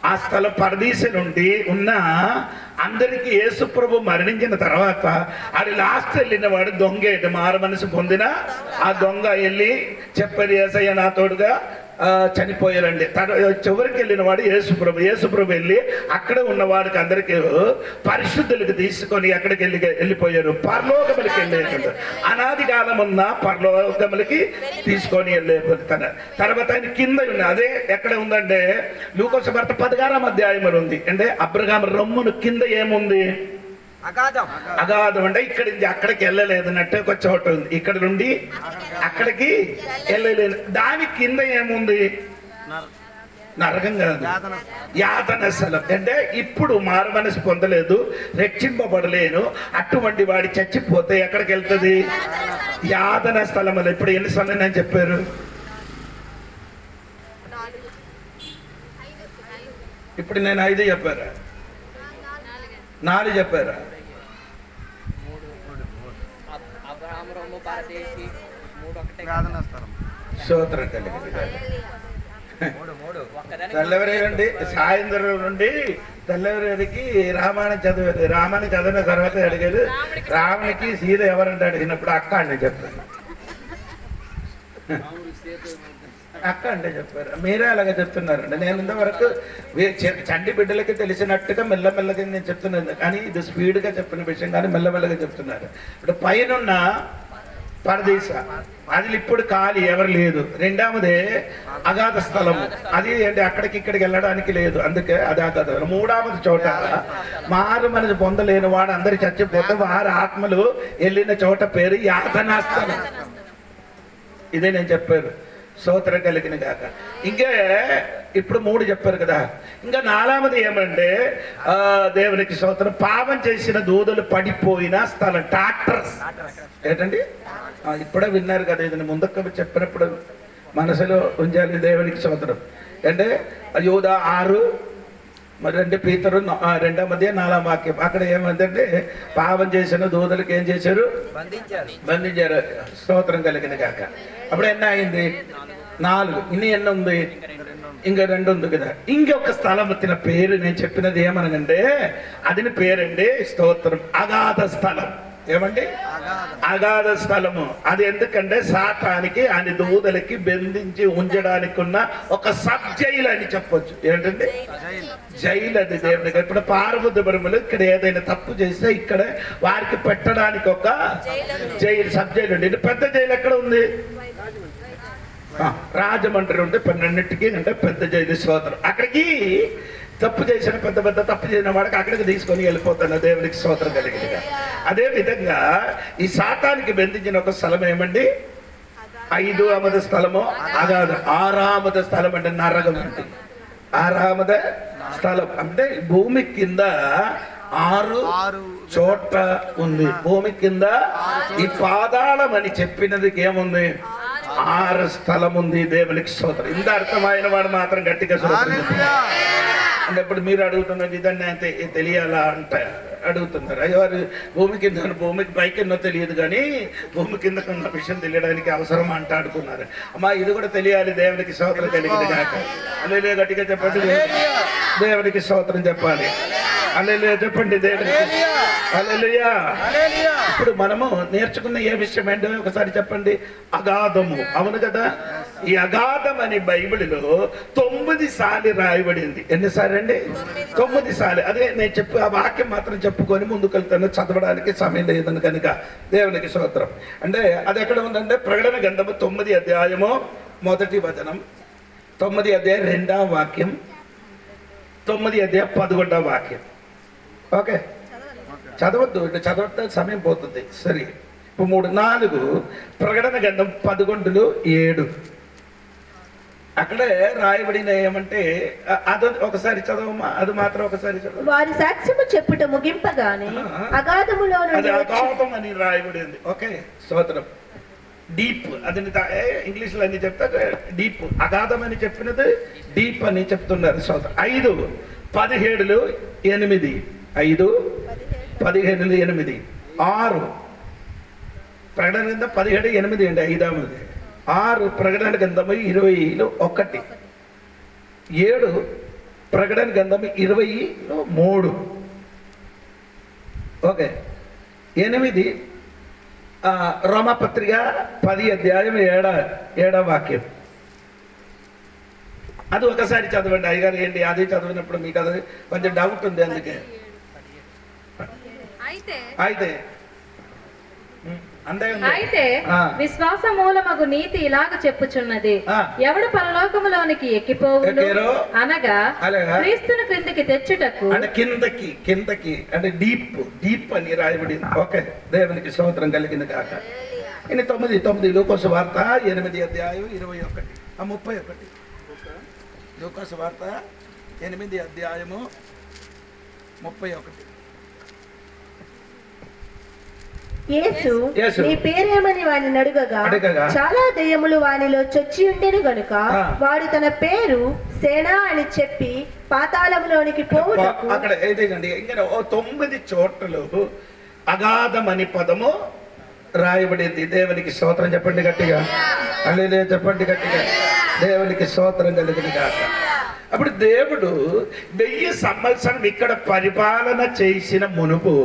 ఆ స్థలం పరదీశ నుండి ఉన్న అందరికీ యేసుప్రభు మరణించిన తర్వాత అది లాస్ట్ వెళ్ళిన వాడు దొంగ, మారు మనసు పొందిన ఆ దొంగ వెళ్ళి చెప్పారు యేసయ్య నా తోడుగా చనిపోయారండి. చివరికి వెళ్ళిన వాడు యేసుప్రభు వెళ్ళి అక్కడ ఉన్న వాడికి అందరికీ పరిశుద్ధులకు తీసుకొని అక్కడికి వెళ్ళిపోయారు. పరలోకములకి వెళ్ళేది అనాది కాలం ఉన్న పరలోకములకి తీసుకొని వెళ్ళిపోతాను. తర్వాత ఆయన కింద ఉన్న అదే ఎక్కడ ఉందంటే లూకా సువార్త 16వ అధ్యాయంలో ఉంది. అంటే అబ్రహాము రొమ్మును కింద ఏముంది? అగాధం. అంటే ఇక్కడి నుంచి అక్కడికి వెళ్ళలేదన్నట్టు ఒక చోట ఉంది. ఇక్కడ నుండి అక్కడికి వెళ్ళలేదు. దాని కింద ఏముంది? నరకం కాదు, యాతన స్థలం. అంటే ఇప్పుడు మారు మనసు పొందలేదు, రక్షింపబడలేను అటువంటి వాడి చచ్చిపోతే ఎక్కడికి వెళ్తుంది? యాతన స్థలం. ఇప్పుడు ఎన్ని స్థలం అని చెప్పారు? ఇప్పుడు నేను 5 చెప్పారా? 4 చెప్పారా? స్తోత్రం కలిగింది. తెల్లవరేనండి సాయంత్రం నుండి తెల్లవరేకి రామాయణం చదివిన తర్వాత అడిగారు రామునికి సీత ఎవరంటే అడిగినప్పుడు అక్క అంటే చెప్పారు. అక్క అంటే చెప్పారు. మీరే అలాగే చెప్తున్నారండి. నేను ఇంతవరకు చంటి బిడ్డలకి తెలిసినట్టుగా మెల్లమెల్లగా నేను చెప్తున్నాను, కానీ ఇది స్పీడ్గా చెప్పిన విషయం కానీ మెల్లమెల్లగా చెప్తున్నారు. ఇప్పుడు పైన పరదేశ అది ఇప్పుడు ఖాళీ, ఎవరు లేదు. రెండవదే అగాధ స్థలము, అది అంటే అక్కడికి ఇక్కడికి వెళ్ళడానికి లేదు, అందుకే అగాధ. మూడవది చోట మారు మనసు పొందలేని వాడు అందరు చచ్చిపోతే వారి ఆత్మలు వెళ్ళిన చోట పేరు యాతనా స్థలం. ఇదే నేను చెప్పాను. స్తోత్రం కలిగిన కాక. ఇంకా ఇప్పుడు 3 చెప్పారు కదా. ఇంకా 4వది ఏమంటే దేవునికి స్తోత్రం, పాపం చేసిన దూదలు పడిపోయిన స్థలం, ట్రాక్టర్స్. ఏంటండి ఇప్పుడే విన్నారు కదా, ఇది ముందుకు చెప్పినప్పుడు మనసులో ఉంచాలి. దేవునికి స్తోత్రం. అంటే యూదా 6 మరి 2 పీతరు 2వ అధ్యాయం 4వ వాక్యం. అక్కడ ఏమంటే పాపం చేసిన దూదలకు ఏం చేశారు? బంధించారు. స్తోత్రం కలిగిన కాక. అప్పుడు ఎన్ని అయింది? 4. ఇన్ని ఎన్ని ఉంది? ఇంకా 2 ఉంది కదా. ఇంకొక స్థలం వచ్చిన పేరు నేను చెప్పినది ఏమనగంటే అది పేరండి స్తోత్రం అగాధ స్థలం. ఏమండి? అగాధ స్థలము. అది ఎందుకంటే సాతానికి అని దూదలకి బంధించి ఉంచడానికి ఉన్న ఒక సబ్ జైలు అని చెప్పొచ్చు. ఏంటంటే జైలు అది దేవునికి. ఇప్పుడు పార్వతీపురములు ఇక్కడ ఏదైనా తప్పు చేస్తే ఇక్కడ వారికి పెట్టడానికి ఒక జైలు, సబ్ జైలు ఉంది. పెద్ద జైలు ఎక్కడ ఉంది? రాజమండ్రి ఉంటే 12కి అంటే పెద్ద జైలు. స్తోత్రం. అక్కడికి తప్పు చేసిన పెద్ద తప్పు చేసిన వాడికి అక్కడికి తీసుకొని వెళ్ళిపోతాను. దేవునికి స్తోత్రం కలిగిందిగా. అదే విధంగా ఈ సాతానికి బంధించిన ఒక స్థలం ఏమండి? ఐదవది స్థలము అగాధం, ఆరామద స్థలం అంటే నరకం అంటే ఆరామద స్థలం అంటే భూమి కింద 6 చోట్ల ఉంది. భూమి కింద ఈ పాతాళం అని చెప్పినది ఏముంది? 6 స్థలం ఉంది. దేవునికి స్తోత్రం. ఇంత అర్థమైన వాడు మాత్రం గట్టిగా స్తోత్రం. అంటే ఇప్పుడు మీరు అడుగుతున్నది ఇదన్నీ అయితే తెలియాలా అంటే అడుగుతున్నారు. అయ్యో భూమి కింద భూమికి పైకిన్నో తెలియదు కానీ భూమి కింద ఉన్న విషయం తెలియడానికి అవసరం అంట అడుగుతున్నారు. అమ్మా ఇది కూడా తెలియాలి. దేవునికి స్తోత్రం కలిగింది కాక. అల్లెలూయా గట్టిగా చెప్పండి. దేవునికి స్తోత్రం చెప్పాలి. హల్లెలూయా చెప్పండి. దేవునికి హల్లెలూయా. ఇప్పుడు మనము నేర్చుకున్న ఏ విషయం ఏంటో ఒకసారి చెప్పండి. అగాధము. అవును కదా. ఈ అగాధం అని బైబిల్లో 9 సార్లు రాయబడింది. ఎన్నిసార్లు అండి? 9 సార్లు. అదే నేను చెప్పు ఆ వాక్యం మాత్రం చెప్పుకొని ముందుకు వెళ్తాను. చదవడానికి సమయం లేదని కనుక దేవునికి స్తోత్రం. అంటే అది ఎక్కడ ఉందంటే ప్రకటన గ్రంథము 9వ అధ్యాయము 1వ వచనం, 9వ అధ్యాయం 2వ వాక్యం, 9వ అధ్యాయం 11వ వాక్యం. ఓకే చదవద్దు, ఇటు చదవద్దు సమయం పోతుంది. సరే ఇప్పుడు 3, 4 ప్రకటన గ్రంథం 11:7 అక్కడే రాయబడిన ఏమంటే అది ఒకసారి చదవమ్మా. అది మాత్రం ఒకసారి చదవ. వారి సాక్ష్యము చెప్పుట ముగింపగానే అగాధములో నుండి అగాధం అని రాయబడింది. ఓకే స్తోత్రం. డీప్ అది ఇంగ్లీష్ లో అన్ని చెప్తారు. డీప్ అగాధం అని చెప్పినది డీప్ అని చెప్తున్నారు. స్తోత్రం. 5, 17, 8 5, 17, 8 6 ప్రకటన గ్రంథం 17, 8 అండి. 5వది 6 ప్రకటన గ్రంథము 20:1 7 ప్రకటన గ్రంథము 20:3 ఓకే 8 రోమపత్రిక 10వ అధ్యాయం 7వ వాక్యం. అది ఒకసారి చదవండి అయ్యగారు. ఏంటి అది చదివినప్పుడు మీకు అది కొంచెం డౌట్ ఉంది. అందుకే అయితే విశ్వాస మూలమగు నీతి ఇలాగ చెప్పుచున్నది, ఎవడు పరలోకములోనికి ఎక్కిపోవును అనగా క్రీస్తును క్రిందికి తెచ్చుటకు. అంటే కిందకి అంటే డీప్ అని రాయబడింది. ఓకే దేవునికి స్తోత్రం కలిగింది కాక. ఇది 9 లూకాసు వార్త 8వ అధ్యాయం 21 31 లూకాసు వార్త 8వ అధ్యాయము 31. యేసు నీ పేరేమని వాడిని అడుగగా చాలా దయ్యములు వానిలో చొచ్చి ఉండెను గనుక వాడు తన పేరు సేనా అని చెప్పి పాతాళంలోనికి పోవుటకు. అక్కడ ఏదేండి ఇంకా 9 చోట్ల అగాధం అని పదము రాయబడింది. దేవునికి స్తోత్రం చెప్పండి గట్టిగా. హల్లెలూయా చెప్పండి గట్టిగా. దేవునికి స్తోత్రం కలిగింది కాక. అప్పుడు దేవుడు 1000 సంవత్సరం ఇక్కడ పరిపాలన చేసిన మునుపు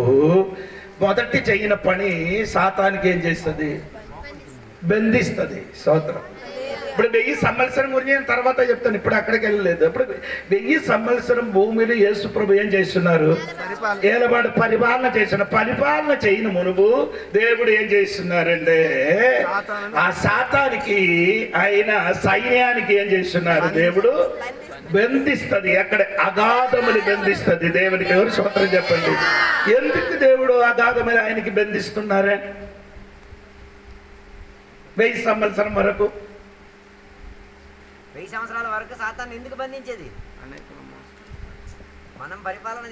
మొదటి చేయన పని సాతానికి ఏం చేస్తుంది? బంధిస్తుంది. స్తోత్రం. ఇప్పుడు 1000 సంవత్సరం గురించి తర్వాత చెప్తాను. ఇప్పుడు అక్కడికి వెళ్ళలేదు. ఇప్పుడు 1000 సంవత్సరం భూమిలో యేసు ప్రభు ఏం చేస్తున్నారు? ఏలవాడు పరిపాలన చేయని మునుపు దేవుడు ఏం చేస్తున్నారంటే ఆ సాతానికి ఆయన సైన్యానికి ఏం చేస్తున్నారు? దేవుడు బంధిస్తుంది. అక్కడ అగాధములు బంధిస్తుంది. దేవునికి ఎవరు స్తోత్రం చెప్పండి. ఎందుకు దేవుడు అగాధములు ఆయనకి బంధిస్తున్నారే? 1000 సంవత్సరం వరకు 1000 సంవత్సరాల వరకు సాతాన్ని ఎందుకు బంధించేది? మనం పరిపాలన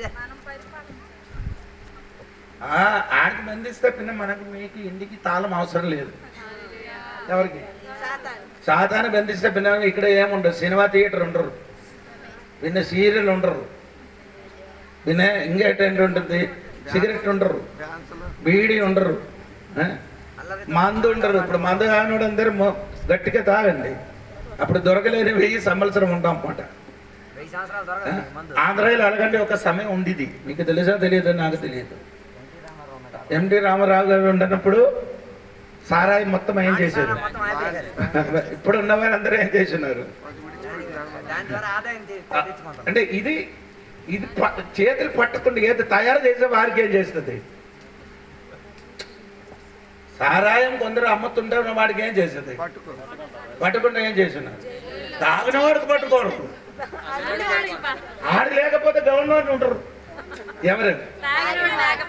ఆయనకి బంధిస్తే పిన్న మనకు మీకు ఇంటికి తాళం అవసరం లేదు. ఎవరికి? సాతాన్ని బంధిస్తే పిన్న ఇక్కడ ఏముండదు. సినిమా థియేటర్ ఉండరు, పిన్న సీరియల్ ఉండరు, పిన్న ఇంకా ఏంటి ఉంటుంది, సిగరెట్ ఉండరు, బీడీ ఉండరు, మందు ఉండరు. ఇప్పుడు మందు కానివాడు అందరూ గట్టిగా తాగండి. అప్పుడు దొరకలేని 1000 సంవత్సరం ఉంటాం అన్నమాట. ఆంధ్రాలో అలాగంటే ఒక సమయం ఉండేది. మీకు తెలుసా తెలియదు? నాకు తెలియదు. ఎండి రామారావు గారు ఉన్నప్పుడు సారాయి మొత్తం ఏం చేశారు? ఇప్పుడు ఉన్నవారు అందరూ ఏం చేస్తున్నారు అంటే ఇది చేతులు పట్టుకుంటే ఏది తయారు చేసే వారికి ఏం చేస్తుంది? సారాయం కొందరు అమ్ముతుంటే వాడికి ఏం చేస్తుంది? పట్టుకుంటే ఏం చేస్తున్నారు? తాగిన వాడికి పట్టుకోరు. ఆడు లేకపోతే గవర్నమెంట్ ఉంటారు. ఎవరు?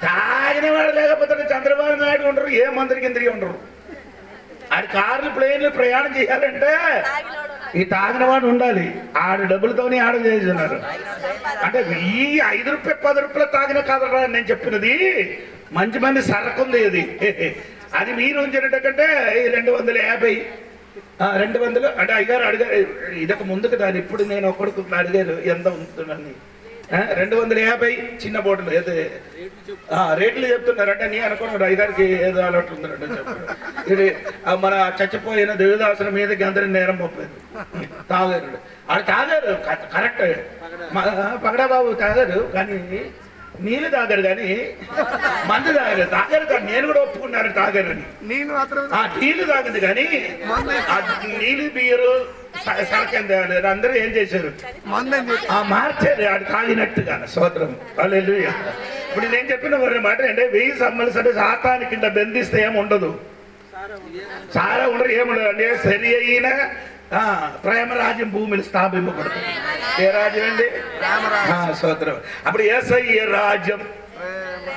తాగిన వాడు లేకపోతే చంద్రబాబు నాయుడు ఉండరు. ఏ మంత్రికి ఇంద్రియ ఉండరు. ఆడి కార్లు ప్లేన్లు ప్రయాణం చేయాలంటే ఈ తాగిన వాడు ఉండాలి. ఆడు డబ్బులతోనే ఆడ చేస్తున్నారు. అంటే ఈ 5 రూపాయలు 10 రూపాయలు తాగిన కాదరా నేను చెప్పినది, మంచి మంది సరకుంది అది. అది మీరు ఉంచినట్టంటే 250 200 అంటే అయ్యారు అడిగారు ఇదొక ముందుకు దాని. ఇప్పుడు నేను ఒకడుకు అడిగారు ఎంత ఉంటుందని. 250 చిన్న బోటలు ఏదో రేట్లు చెప్తున్నారు. అంటే నీ అనుకున్నాడు అయ్యారికి ఏదో అలవాటు ఉందంటే చెప్పాడు. ఇది మన చచ్చిపోయిన దేవదాసుల మీదకి అందరి నేరం పంపేది. తాగారు ఆడు తాగారు కరెక్ట్, పగడాబాబు తాగారు కానీ నీళ్ళు తాగారు కానీ మందు తాగారు కానీ నేను కూడా ఒప్పుకున్నాను తాగారని. నీళ్ళు తాగింది కానీ నీళ్ళు బియ్యరు సరకేం తేలేదు. అందరూ ఏం చేశారు మార్చారు ఆడు తాగినట్టుగా. స్తోత్రం హల్లెలూయా. ఇప్పుడు నేను చెప్పిన మాట అంటే 1000 సంవత్సరాలు సాతానికి కింద బంధిస్తే ఏముండదు, చాలా ఉండదు, ఏముండదు. అంటే సరి అయిన ప్రేమరాజ్యం భూమిని స్థాపింపబడుతుంది. ఏ రాజ్యం అండి? స్తోత్రం. అప్పుడు యేసయ్య రాజ్యం,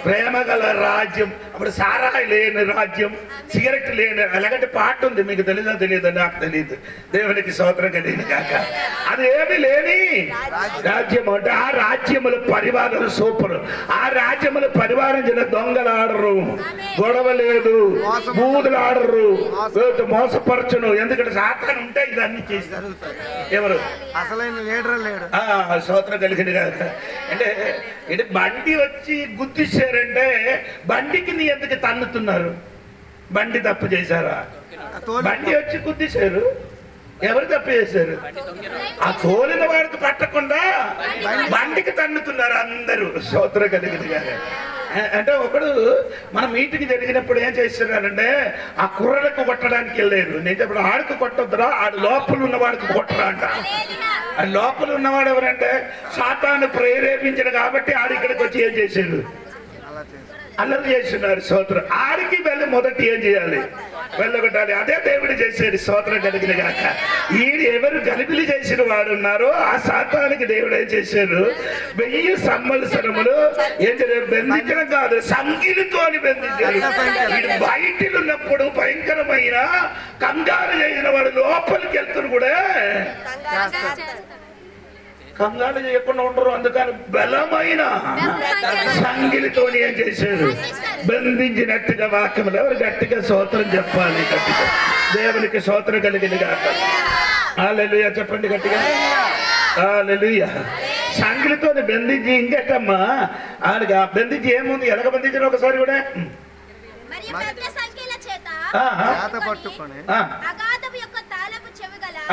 ప్రేమ గల రాజ్యం. అప్పుడు సారాయి లేని రాజ్యం, సిగరెట్ లేని. అలాగంటే పాట ఉంది, మీకు తెలీదా తెలియదు, నాకు తెలియదు. దేవునికి స్తోత్రం కలిగింది కాక. అది ఏమి లేని రాజ్యం అంటే ఆ రాజ్యముల పరివారం సూపర్. ఆ రాజ్యముల పరివారం చిన్న దొంగలు ఆడరు, గొడవ లేదు, బూదులు ఆడరు, మోసపరచును. ఎందుకంటే సాతాను ఉంటే ఇదన్నీ చేస్తారు. ఎవరు అసలైన లీడర్ లేడు. స్తోత్రం కలిగింది కాక. అంటే ఇది బండి వచ్చి గుర్తించారంటే బండికి నీ ఎందుకు తన్నుతున్నారు? బండి తప్పు చేశారా? బండి వచ్చి గుర్తించారు, ఎవరు తప్పు చేశారు? ఆ తోలిన వాడికి పట్టకుండా బండికి తన్నుతున్నారు అందరూ. స్తోత్రం కలిగింది కాక. అంటే ఒకడు మన మీటింగ్ జరిగినప్పుడు ఏం చేస్తున్నారంటే ఆ కుర్రలకు కొట్టడానికి వెళ్ళారు. నేను చెప్పిన ఆడికి కొట్టొద్దురా, ఆడు లోపల ఉన్నవాడికి కొట్టరా అంట. ఆ లోపల ఉన్నవాడు ఎవరంటే సాతాను ప్రేరేపించిన కాబట్టి ఆడి ఇక్కడికి వచ్చి ఏం చేశారు? అల్లరి చేస్తున్నారు. స్తోత్రం. ఆడికి వెళ్ళి మొదటి ఏం చేయాలి? వెళ్ళగొట్టాలి. అదే దేవుడు చేసేది. స్తోత్రం కలిగిన గాక. ఈడు ఎవరు గలిబిలి చేసిన వాడు ఉన్నారో ఆ సాతానికి దేవుడు ఏం చేశారు? 1000 సంవత్సరములు ఏం చేయాలి? బంధించడం కాదు, సంగిలితో బంధించారు. వీడు బయటిలో ఉన్నప్పుడు భయంకరమైన కంగారు చేసిన వాడు లోపలికి వెళ్తున్నారు కూడా కంగారు చేయకుండా ఉండరు. అందుకని బలమైన సంగిలితో ఏం చేశారు? బంధించినట్టుగా. వాక్యములు ఎవరు గట్టిగా స్తోత్రం చెప్పాలి? గట్టిగా దేవునికి స్తోత్రం కలిగింది కాక. హల్లెలూయా చెప్పండి గట్టిగా. హల్లెలూయా. సంగిలితో బంధించి ఇంకెట్టమ్మా ఆడికి బంధించి ఏముంది? ఎలాగ బంధించిన ఒకసారి కూడా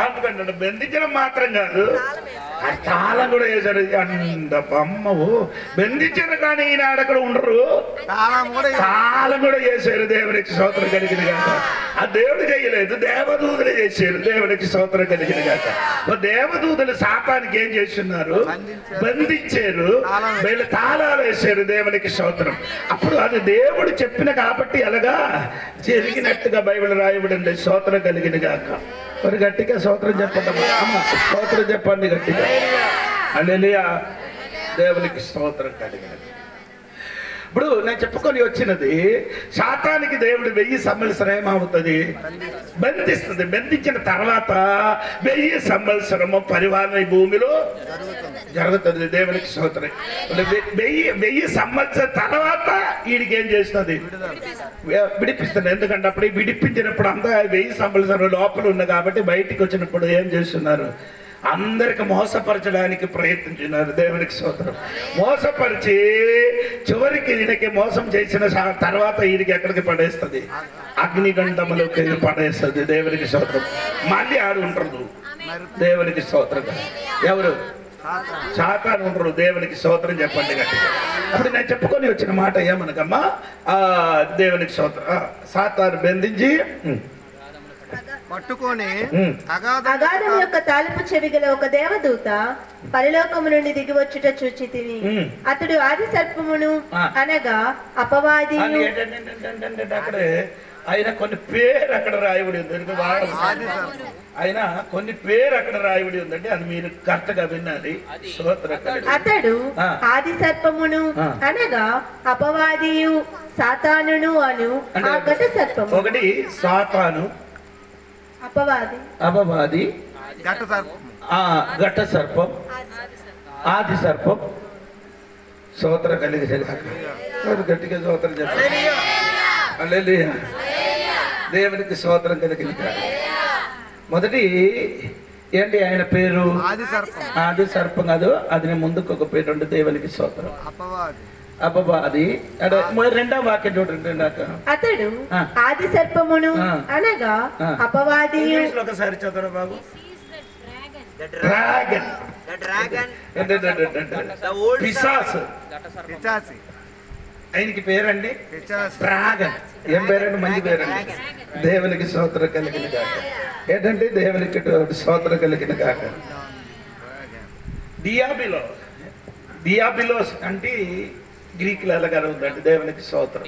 అందుకంటే బంధించడం మాత్రం కాదు, తాళం కూడా వేశారు. అంత బొమ్మవు బంధించారు కానీ ఈనాడు అక్కడ ఉండరు, తాళం కూడా చేశారు. దేవునికి స్తోత్రం కలిగింది కాక. ఆ దేవుడు చేయలేదు, దేవదూతలు చేశారు. దేవునికి స్తోత్రం కలిగింది కాక. దేవదూతలు సాతానికి ఏం చేస్తున్నారు? బంధించారు, వీళ్ళు తాళాలు వేశారు. దేవునికి స్తోత్రం. అప్పుడు అది దేవుడు చెప్పిన కాబట్టి అలాగా జరిగినట్టుగా బైబిల్ రాయబడింది. స్తోత్రం కలిగింది కాక. మరి గట్టిగా స్తోత్రం చెప్పండి అమ్మ, స్తోత్రం చెప్పండి గట్టిగా. హల్లెలూయా. దేవునికి స్తోత్రం కలిగినది. ఇప్పుడు నేను చెప్పుకొని వచ్చినది సాతానికి దేవుడు 1000 సంవత్సరం ఏమవుతుంది? బంధిస్తుంది. బంధించిన తర్వాత 1000 సంవత్సరము పరివారం ఈ భూమిలో జరుగుతుంది. దేవునికి స్తోత్రం. 1000 సంవత్సరం తర్వాత వీడికి ఏం చేస్తుంది? విడిపిస్తుంది. ఎందుకంటే అప్పుడు విడిపించినప్పుడు అంతా 1000 సంవత్సరం లోపల ఉంది కాబట్టి బయటికి వచ్చినప్పుడు ఏం చేస్తున్నారు? అందరికి మోసపరచడానికి ప్రయత్నించినారు. దేవునికి స్తోత్రం. మోసపరిచి చివరికి ఈయనకి మోసం చేసిన తర్వాత ఈయనకి ఎక్కడికి పడేస్తుంది? అగ్నిగంధములోకి పడేస్తుంది. దేవునికి స్తోత్రం. మళ్ళీ ఆడు ఉంటారు. దేవునికి స్తోత్రం. ఎవరు? సాతాను ఉండరు. దేవునికి స్తోత్రం చెప్పండి గట్టిగా. అప్పుడు నేను చెప్పుకొని వచ్చిన మాట ఏమనకమ్మా, దేవునికి స్తోత్రం. సాతాను బంధించి పట్టుకొని అగాధం యొక్క తాలుపు చెవిగల ఒక దేవదూత పరలోకము నుండి దిగి వచ్చుట చూచి తిని. అతడు ఆది సర్పమును అనగా అపవాది. అక్కడే ఆయన కొన్ని పేరు అక్కడ రాయబడి ఉంది. ఆయన కొన్ని పేరు అక్కడ రాయబడి ఉందండి, అది మీరు కరెక్ట్ గా విన్నది. అతడు ఆది సర్పమును అనగా అపవాదియు సాతానును అను ఆ గత సర్పము. ఒకటి సాతాను, అపవాది ఘట సర్పం ఆది సర్పం స్తోత్ర కలిగి గట్టిగా స్తోత్రం చెప్పండి. హల్లెలూయా. దేవునికి స్తోత్రం కలిగింది. మొదటి ఏంటి ఆయన పేరు? ఆది సర్పం కాదు, అది ముందుకు ఒక పేరు ఉంది. దేవునికి స్తోత్రం. అపవాది. రెండవ వాక్యం చూడండి. అతడు ఆది సర్పమును అనగా అపవాది. ఒకసారి చదవరా బాబు. డ్రాగన్. పిశాసు. ఆయనకి పేరండి డ్రాగన్. ఏం పేరండి? మంచి పేరండి. దేవునికి స్తోత్రం కలిగిన కాక. ఏంటంటే దేవునికి స్తోత్రం కలిగిన కాక. డియాబిలోస్ అంటే గ్రీకులు ఎలాగా ఉందండి. దేవునికి స్తోత్రం.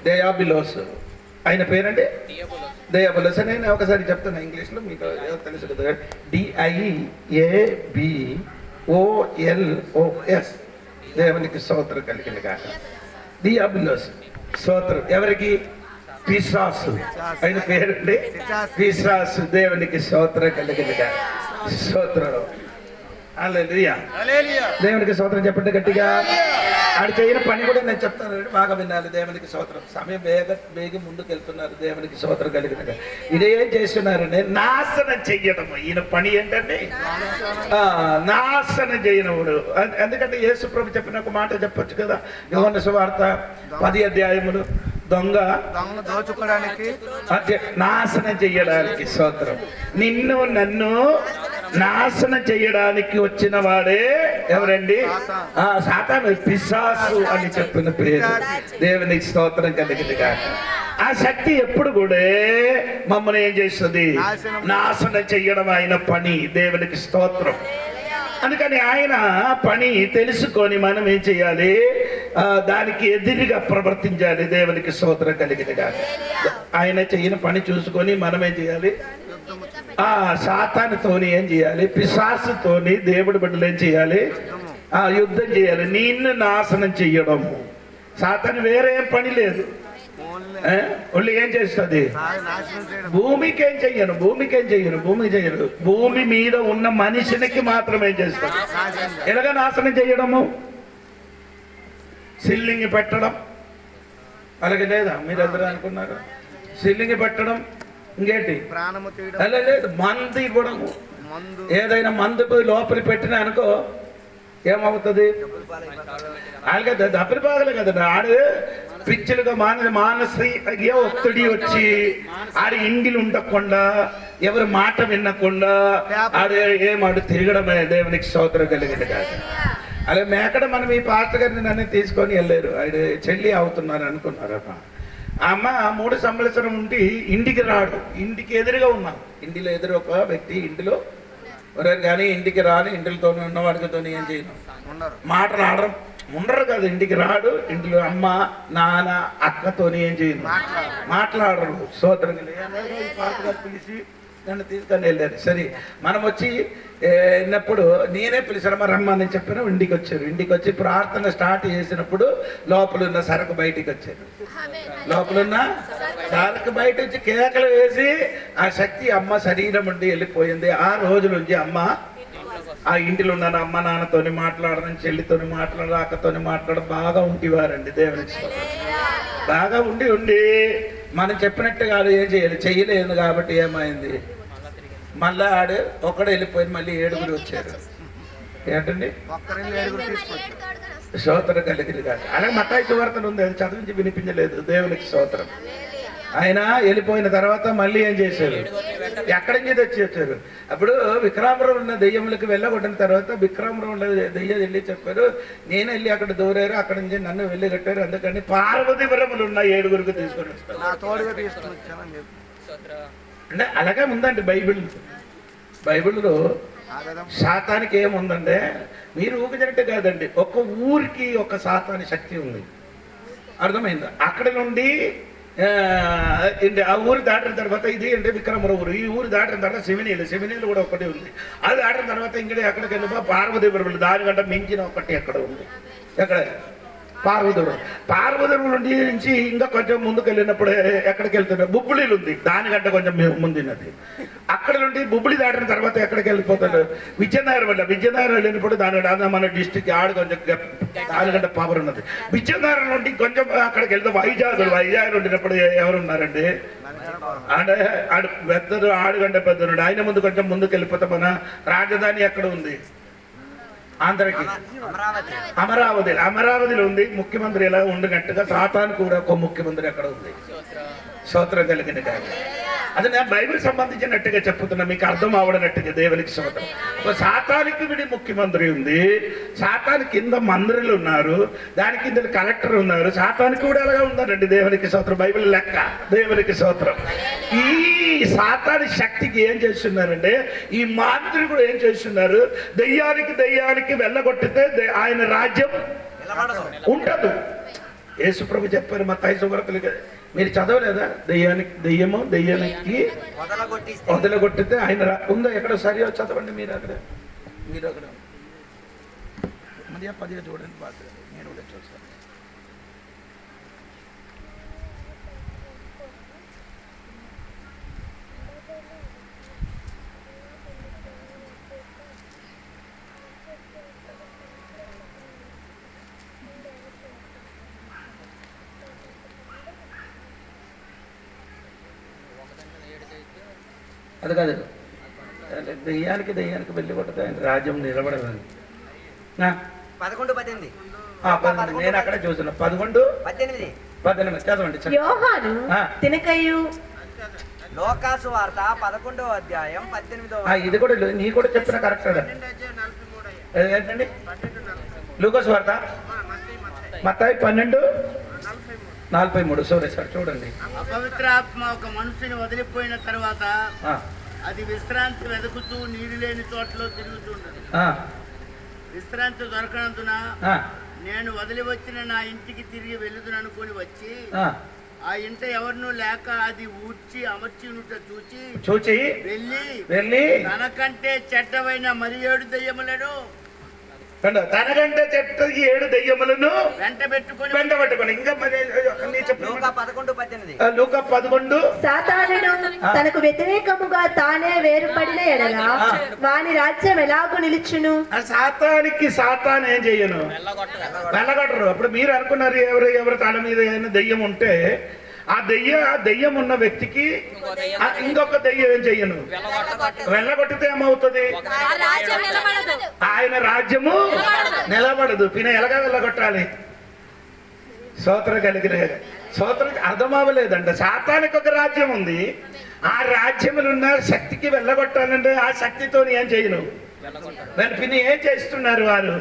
డయాబిలోస్ ఆయన పేరండి డయాబిలోస్. నేను ఒకసారి చెప్తాను ఇంగ్లీష్లో, మీకు తెలుసు కదా. DIABOLOS. దేవునికి స్తోత్రం కలిగిన కాక. డియాబిలోస్ స్తోత్రం. ఎవరికి? పిశాసు. ఆయన పేరండి పిశాసు. దేవునికి స్తోత్రం కలిగిన కాక. స్తోత్రం. హల్లెలూయా. దేవునికి స్తోత్రం చెప్పండి గట్టిగా. ఆడు చేయని పని కూడా నేను చెప్తాను, బాగా వినాలి. దేవునికి స్తోత్రం. సమయం వేగ ముందుకు వెళ్తున్నారు. దేవునికి స్తోత్రం కలిగిన. ఇదేం చేస్తున్నారంటే నాశనం చెయ్యడం. ఈయన పని ఏంటంటే నాశనం చేయనవుడు. ఎందుకంటే యేసు ప్రభు చెప్పిన ఒక మాట చెప్పొచ్చు కదా. యోహాను సువార్త 10 అధ్యాయములు. దొంగ దోచుకోవడానికి, నాశనం చెయ్యడానికి. స్తోత్రం. నిన్ను నన్ను నాశనం చెయ్యడానికి వచ్చిన వాడే ఎవరండి? సాతాను. పిశాసు అని చెప్పిన పేరు. దేవునికి స్తోత్రం కలిగింది కాక. ఆ శక్తి ఎప్పుడు కూడా మమ్మల్ని ఏం చేస్తుంది? నాశనం చెయ్యడం ఆయన పని. దేవునికి స్తోత్రం. అందుకని ఆయన పని తెలుసుకొని మనం ఏం చేయాలి? దానికి ఎదురుగా ప్రవర్తించాలి. దేవునికి స్తోత్రం కలిగింది కాక. ఆయన చేయని పని చూసుకొని మనం ఏం చేయాలి? సాతానుతోని ఏం చేయాలి? పిశాసుతోని దేవుడి బిడ్డలు ఏం చేయాలి? యుద్ధం చేయాలి. నిన్ను నాశనం చెయ్యడం. సాతాను వేరే ఏం పని లేదు. వాళ్ళు ఏం చేస్తుంది? భూమికేం చెయ్యను. భూమి మీద ఉన్న మనిషినికి మాత్రమే చేస్తుంది. ఎలాగ నాశనం చెయ్యడము? సిల్లింగ్ పెట్టడం. అలాగే లేదా? మీరందరూ అనుకున్నారు సిల్లింగ్ పెట్టడం. ఇంకేంటి? లేదు, మందు ఇవ్వడము. ఏదైనా మందుకు లోపలి పెట్టినా అనుకో ఏమవుతుంది? అలాగే దప్పని బాగలే కదా. ఆడు పిచ్చులుగా మానసిక ఒత్తిడి వచ్చి ఆడి ఇంగిలు ఉండకుండా, ఎవరి మాట వినకుండా ఆడు ఏమాడు తిరగడమే. దేవునికి స్తోత్రం కలిగింది కాదు. అలాగే మేకడ మనం ఈ పాస్టర్ గారిని నన్ను తీసుకొని వెళ్ళారు. ఆయన చెల్లి అవుతున్నారు అనుకున్నారు. అమ్మ 3 సంవత్సరం ఉండి ఇంటికి రాడు. ఇంటికి ఎదురుగా ఉన్నాం. ఇంటిలో ఎదురు ఒక వ్యక్తి ఇంటిలో కానీ ఇంటికి రాని ఇంటితో ఉన్నవాడితో ఏం చేయను, మాట్లాడడం ఉండరు కదా. ఇంటికి రాడు. ఇంటిలో అమ్మ నాన్న అక్కతోని ఏం చేయను, మాట్లాడరు. స్తోత్రం పిలిచి నన్ను తీసుకొని వెళ్ళారు. సరే, మనం వచ్చి వెళ్ళినప్పుడు నేనే పిలిచాను. మరి రమ్మని చెప్పిన ఇంటికి వచ్చారు. ఇంటికి వచ్చి ప్రార్థన స్టార్ట్ చేసినప్పుడు లోపలున్న సరకు బయటికి వచ్చారు. లోపలున్న సరకు బయట వచ్చి కేకలు వేసి ఆ శక్తి అమ్మ శరీరం నుండి వెళ్ళిపోయింది. ఆ రోజు నుంచి అమ్మ ఆ ఇంటిలో ఉన్నాను. అమ్మ నాన్నతోని మాట్లాడడం, చెల్లితోని మాట్లాడడం, అక్కతోని మాట్లాడడం బాగా ఉండేవారండి. దేవునికి బాగా ఉండి మనం చెప్పినట్టు కాదు. ఏం చేయాలి? చెయ్యలేదు కాబట్టి ఏమైంది? మళ్ళా ఆడు ఒకడు వెళ్ళిపోయి మళ్ళీ 7 వచ్చారు. ఏంటండి? స్తోత్రం కలిగింది కాదు. అలాగే మత్తాయి సువార్తలు ఉంది, అది చదివించి వినిపించలేదు. దేవునికి స్తోత్రం. ఆయన వెళ్ళిపోయిన తర్వాత మళ్ళీ ఏం చేశారు? ఎక్కడి నుంచి తెచ్చి వచ్చారు? అప్పుడు విక్రమపురం ఉన్న దెయ్యములకు వెళ్ళగొట్టిన తర్వాత విక్రమపురం ఉన్న దెయ్యం వెళ్ళి చెప్పారు, నేను వెళ్ళి అక్కడ దూరారు, అక్కడి నుంచి నన్ను వెళ్ళి కట్టారు. అందుకని పార్వతీపురములు ఉన్న 7 తీసుకొని వస్తారు అంటే అలాగే ఉందండి. బైబిల్లో శాతానికి ఏముందంటే మీరు ఊహించినట్టు కాదండి. ఒక్క ఊరికి ఒక శాతాని శక్తి ఉంది. అర్థమైందా? అక్కడ నుండి ఆ ఊరు దాటిన తర్వాత ఇది అంటే విక్రమపురం ఊరు. ఈ ఊరు దాటిన తర్వాత శివనీలు కూడా ఒకటి ఉంది. అది దాటిన తర్వాత ఇంకడే ఎక్కడికి వెళ్ళిపో పార్వతీపురం, దానికంటే మించిన ఒకటి ఎక్కడ ఉంది. ఎక్కడ పార్వతుడు నుంచి ఇంకా కొంచెం ముందుకు వెళ్ళినప్పుడు ఎక్కడికి వెళ్తున్నారు, బుబ్బులీలు ఉంది, దానికంటే కొంచెం ముందున్నది. అక్కడ నుండి బుబ్బులి దాటిన తర్వాత ఎక్కడికి వెళ్ళిపోతాడు, విజయనగరం వెళ్ళినప్పుడు దాని మన డిస్టిక్ ఆడు కొంచెం దానికంటే పవర్ ఉన్నది. విజయనగరం నుండి కొంచెం అక్కడికి వెళ్తే వైజాగ్ ఉండినప్పుడు ఎవరు ఉన్నారండి, ఆడు పెద్దడు, ఆడు కంటే పెద్దడు. ఆయన ముందు కొంచెం ముందుకు వెళ్ళిపోతే మన రాజధాని ఎక్కడ ఉంది, ఆంధ్రకి అమరావతిలో ఉంది. ముఖ్యమంత్రి ఎలా ఉండినట్టుగా సాతాను కూడా ఒక ముఖ్యమంత్రి అక్కడ ఉంది. స్తోత్రం కలిగిన కాదు, అది నేను బైబిల్ సంబంధించినట్టుగా చెప్పుతున్నా, మీకు అర్థం అవడనట్టుగా. దేవునికి స్తోత్రం. సాతానికి విడి ముఖ్యమంత్రి ఉంది, సాతాను కింద మంత్రులు ఉన్నారు, దాని కింద కలెక్టర్ ఉన్నారు. సాతానికి కూడా అలాగా ఉందండి. దేవునికి స్తోత్రం, బైబిల్ లెక్క. దేవునికి స్తోత్రం. ఈ సాతాని శక్తికి ఏం చేస్తున్నారంటే, ఈ మంత్రులు కూడా ఏం చేస్తున్నారు, దెయ్యానికి వెళ్ళగొట్టితే ఆయన రాజ్యం ఉండదు. యేసుప్రభు చెప్పారు మత్తయి సువార్తలో, మీరు చదవలేదా, దెయ్యానికి వదలగొట్టితే ఆయన ఉందా ఎక్కడ, సరి చదవండి మీరు అక్కడ 10 చూడండి బాగా, నేను కూడా చూస్తాను. అది కాదు, దెయ్యానికి వెళ్ళి కొట్టదు, ఆయన రాజ్యం నిలబడదని. 11:18 నేను అక్కడే చూస్తున్నా. 11:18 చదవండి. యోహాను తినకయు లోకాసు వార్త 11వ అధ్యాయం 18వ. ఇది కూడా నీ కూడా చెప్పిన కరెక్ట్ ఏంటండి, లూకాసు వార్త మత్తయి 12:43. సారీ సార్, చూడండి. అపవిత్రాత్మ ఒక మనుషుని వదిలిపోయిన తర్వాత అది విశ్రాంతి వెతుకుతూ నీరు లేని చోట్ల తిరుగుతుండదు. విశ్రాంతి దొరకనందున నేను వదిలి వచ్చిన నా ఇంటికి తిరిగి వెళ్ళుదుననుకొని వచ్చి ఆ ఇంట ఎవరినూ లేక అది ఊడ్చి అమర్చి చూచి వెళ్ళి తనకంటే చెడ్డవైన మరి 7 దెయ్యములను తనకంటే చెట్టు 7 దెయ్యములను వెంట పెట్టుకొని ఇంకా లూకా 11 సాతానుడు తనకు వ్యతిరేకముగా తానే వేరుపడిన ఎడల వాని రాజ్యం ఎలాగూ నిలుచును. సాతాను ఏం చెయ్యను, వెళ్ళగొట్టరు. అప్పుడు మీరు అనుకున్నారు ఎవరు తన మీద దెయ్యం ఉంటే ఆ దెయ్యం ఉన్న వ్యక్తికి ఇంకొక దెయ్యం ఏం చెయ్యను, వెళ్ళగొట్టితే ఏమవుతుంది, ఆయన రాజ్యము నిలబడదు. ఎలాగా వెళ్ళగొట్టాలి, స్తోత్రం కలిగిన స్తోత్రం అర్థం అవ్వలేదంట. సాతానికి ఒక రాజ్యం ఉంది, ఆ రాజ్యములు ఉన్న శక్తికి వెళ్ళగొట్టాలంటే ఆ శక్తితో ఏం చేయను, పిని ఏం చేస్తున్నారు వారు,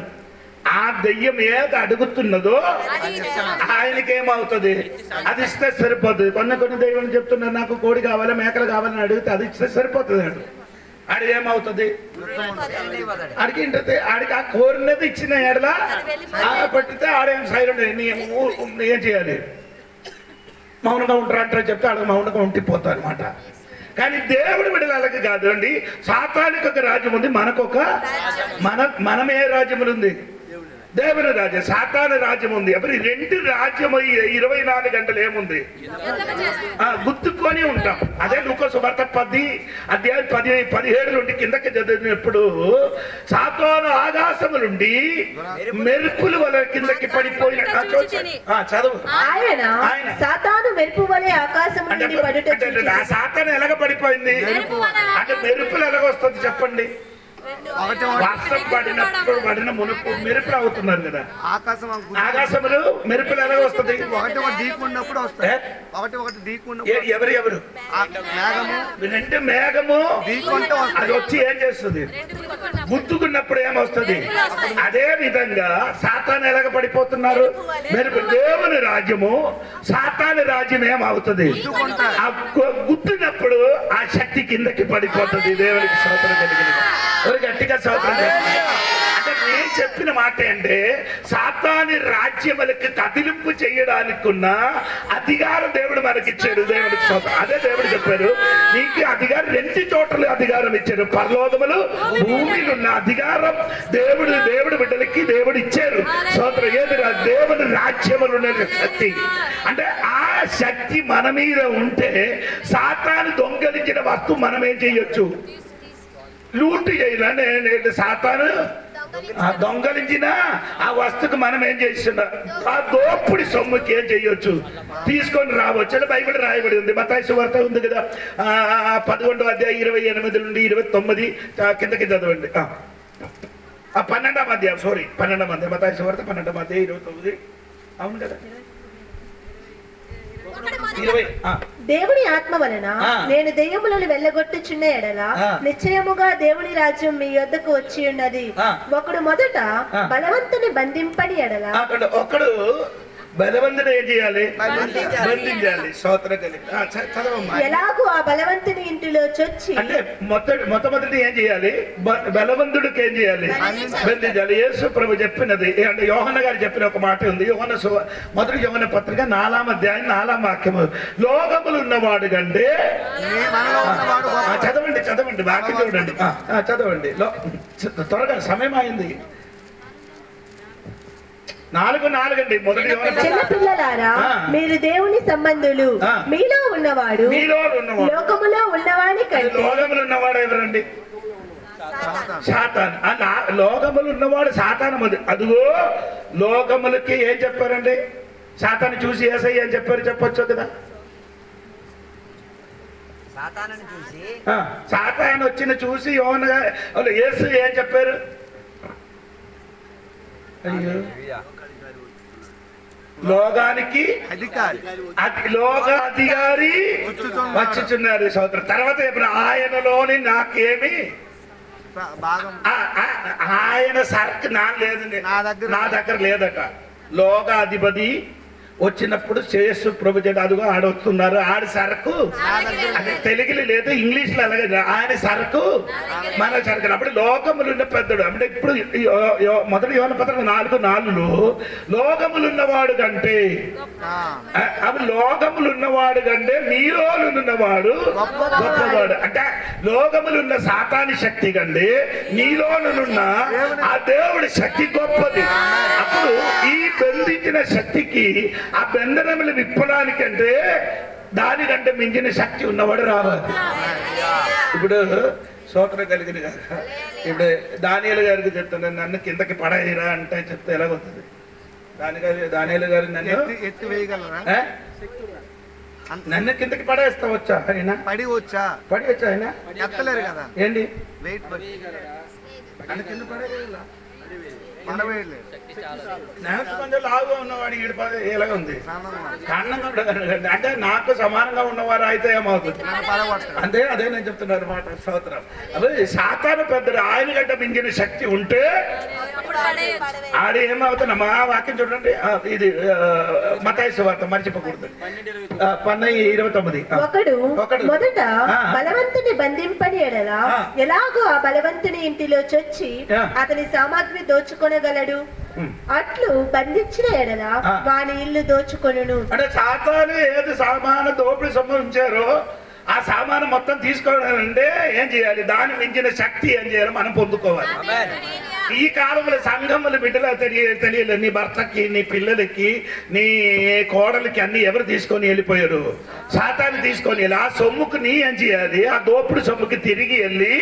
ఆ దెయ్యం ఏది అడుగుతున్నదో ఆయనకేమవుతుంది, అది ఇస్తే సరిపోతుంది. కొన్ని దెయ్యం చెప్తున్నారు, నాకు కోడి కావాలి మేకలు కావాలని అడిగితే అది ఇస్తే సరిపోతుంది. ఆడి ఏమవుతుంది, అడిగింటే ఆడికి ఆ కోరినది ఇచ్చిన ఎడలా పట్టితే ఆడేం సైలెంట్ ఏం చేయాలి, మౌనంగా ఉంటారు అంటారు చెప్తే ఆడ మౌనంగా ఉండిపోతారు అనమాట. కానీ దేవుడి విడుదలకి కాదు అండి, సాతానికి ఒక రాజ్యం ఉంది, మనకొక మనం ఏ రాజ్యములు ఉంది, దేవుని రాజ్యం, సాతాను రాజ్యం ఉంది. అప్పుడు 2 రాజ్యం 24 గంటలు ఏముంది, గుర్తుకొని ఉంటాం. అదే లూకాసు వార్త 10:17 నుండి కిందకి చదివినప్పుడు సాతాను ఆకాశము నుండి మెరుపులు వల్ల కిందకి పడిపోయిన చదువు. ఆయన సాతాను మెరుపు వలె ఆకాశము నుండి పడుట చూచి. ఆ సాతాను ఎలాగ పడిపోయింది అంటే మెరుపులు ఎలాగొస్తుంది చెప్పండి, వర్షం పడిన మునుపు మెరుపులు అవుతున్నారు కదా, ఆకాశములు మెరుపులు ఎలా వస్తుంది, ఎవరు 2 మేఘము అది వచ్చి ఏం చేస్తుంది, గుర్తుకున్నప్పుడు ఏమొస్తుంది. అదే విధంగా సాతాను ఎలాగ పడిపోతున్నారు, మెరుపు. దేవుని రాజ్యము సాతాను రాజ్యం ఏమవుతుంది, గుర్తున్నప్పుడు ఆ శక్తి కిందకి పడిపోతుంది. దేవునికి స్తోత్రం కలిగిన గట్టిగా స్తోత్రం. అంటే ఏం చెప్పిన మాట అంటే సాతాని రాజ్యములకు కదిలింపు చేయడానికున్న అధికారం దేవుడు మనకిచ్చాడు. దేవుడికి స్తోత్రం. అదే దేవుడు చెప్పారు, నీకు అధికారం 2 చోట్ల అధికారం ఇచ్చారు. పరలోకములు భూమిలో ఉన్న అధికారం దేవుడు బిడ్డలకి దేవుడు ఇచ్చారు. స్తోత్రం. ఏది దేవుని రాజ్యములు ఉన్న శక్తి అంటే ఆ శక్తి మన మీద ఉంటే సాతాను దొంగలించిన వస్తువు మనం ఏం చేయొచ్చు? లూటు చేయాలని సాతాను దొంగలించిన ఆ వస్తువుకు మనం ఏం చేస్తున్నాం? ఆ దోపుడి సొమ్ముకి ఏం చేయొచ్చు? తీసుకొని రావచ్చు అని బైబిల్ రాయబడి ఉంది. మత్తయి సువార్త ఉంది కదా, 11వ అధ్యాయం 28 నుండి 29 కిందకి చదవండి. 12వ అధ్యాయం 12వ అధ్యాయం మత్తయి సువార్త 12వ అధ్యాయం 29. అవును కదా? దేవుని ఆత్మ వలన నేను దెయ్యములను వెళ్ళగొట్టుచున్న ఎడల నిశ్చయముగా దేవుని రాజ్యం మీ యొద్దకు వచ్చి ఉన్నది. ఒకడు మొదట బలవంతుని బంధింపని ఎడల ఒకడు బలవంతుడు ఏం చేయాలి? బంధించాలి. ఎలాగూ ఆ బలవంతుని ఇంటిలో చొచ్చి అంటే మొట్టమొదటి ఏం చేయాలి? బలవంతుడికి ఏం చేయాలి? బంధించాలి. యేసు ప్రభు చెప్పినది అంటే యోహన్న గారు చెప్పిన ఒక మాట ఉంది. మొదటి యోహన్న పత్రిక 4వ అధ్యాయం 4వ వాక్యము, లోకములు ఉన్నవాడు కంటే చదవండి వాక్యం చూడండి, చదవండి త్వరగా, సమయం అయింది. 4:4 అండి. మొదటి చిన్న పిల్లలారా, మీరు దేవుని సంబంధులు, మీలో ఉన్నవాడు లోకములో ఉన్నవాడి కంటే. లోకములు ఉన్నవాడు ఎవరండి? సాతాను. లోకములు ఉన్నవాడు సాతాను. అదిగో లోకములకి ఏం చెప్పారండి? సాతాను చూసి యేసయ్య ఏం చెప్పారు? చెప్పొచ్చు కదా. సాతాను వచ్చిన చూసి యేసు ఏం చెప్పారు? అయ్యో, లోకానికి అధికారి వచ్చుచున్నారు. సోదరు తర్వాత ఇప్పుడు ఆయనలోని నాకేమి ఆయన సర్క్ నా దగ్గర లేదట. లోకాధిపతి వచ్చినప్పుడు యేసు ప్రభు అదుగో ఆడొస్తున్నారు. ఆడి సరకు అంటే తెలుగులో లేదు, ఇంగ్లీష్ లో అలాగే ఆయన సరకు మన సరుకు. అప్పుడు లోకములు ఉన్న పెద్దడు అంటే ఇప్పుడు మొదటి యోహన్న పత్రిక 4:4 లోకములున్నవాడు కంటే అవి లోకములున్నవాడు కంటే మీలోనున్నవాడు గొప్పవాడు. అంటే లోకములున్న సాతాని శక్తి కంటే నీలోనున్న ఆ దేవుడి శక్తి గొప్పది. అప్పుడు ఈ బంధించిన శక్తికి ఆ బంధనములు విప్పడానికంటే దానికంటే మించిన శక్తి ఉన్నవాడు రావాలి. ఇప్పుడు స్తోత్రం కలిగిన గారు ఇప్పుడు దానియేలు గారికి చెప్తున్నాను, నన్ను కిందకి పడేయరా అంటే చెప్తే ఎలాగొస్తుంది? దానియేలు గారు నన్ను ఎత్తి వేయగలరా? నన్ను కిందకి పడేస్తావచ్చా? ఆయన పడి వచ్చా ఆయన ఎత్తలేరు కదా. ఏంటి వెయిట్ నన్ను కింద పడేయాల? లావుగా ఉన్నవాడు ఎలాగ ఉంది? అంటే నాకు సమానంగా ఉన్నవారు అయితే ఏమవుతుంది? అంటే అదే నేను చెప్తున్నాను అన్నమాట. స్తోత్రం. అదే సాతాను పెద్దడు, ఆయన గంట మించిన శక్తి ఉంటే ఆడ ఏమవుతున్నా? వాక్యం చూడండి, ఇది మత్తయి సువార్త మర్చిపోకూడదు 12:29. ఒకడు మొదట బలవంతుని బంధింపని ఎడల ఎలాగో ఆ బలవంతుని ఇంటిలో చొచ్చి అతని సామాగ్రి దోచుకొనగలడు. అట్లు బంధించిన ఎడల వాని ఇల్లు దోచుకొనును. అంటే సాతాను ఏది సామాను దోపిడి సొమ్ము ఉంచారో ఆ సామాను మొత్తం తీసుకోవాలంటే ఏం చేయాలి? దాని మించిన శక్తి ఏం చేయాలి? మనం పొందుకోవాలి. ఈ కాలంలో సంఘములు బిడ్డలు తెలియలేదు. నీ భర్తకి, నీ పిల్లలకి, నీ కోడలికి అన్ని ఎవరు తీసుకొని వెళ్ళిపోయారు? సాతాను తీసుకొని వెళ్ళి ఆ సొమ్ముకు నీ ఏం చేయాలి? ఆ దోపుడు సొమ్ముకి తిరిగి వెళ్ళి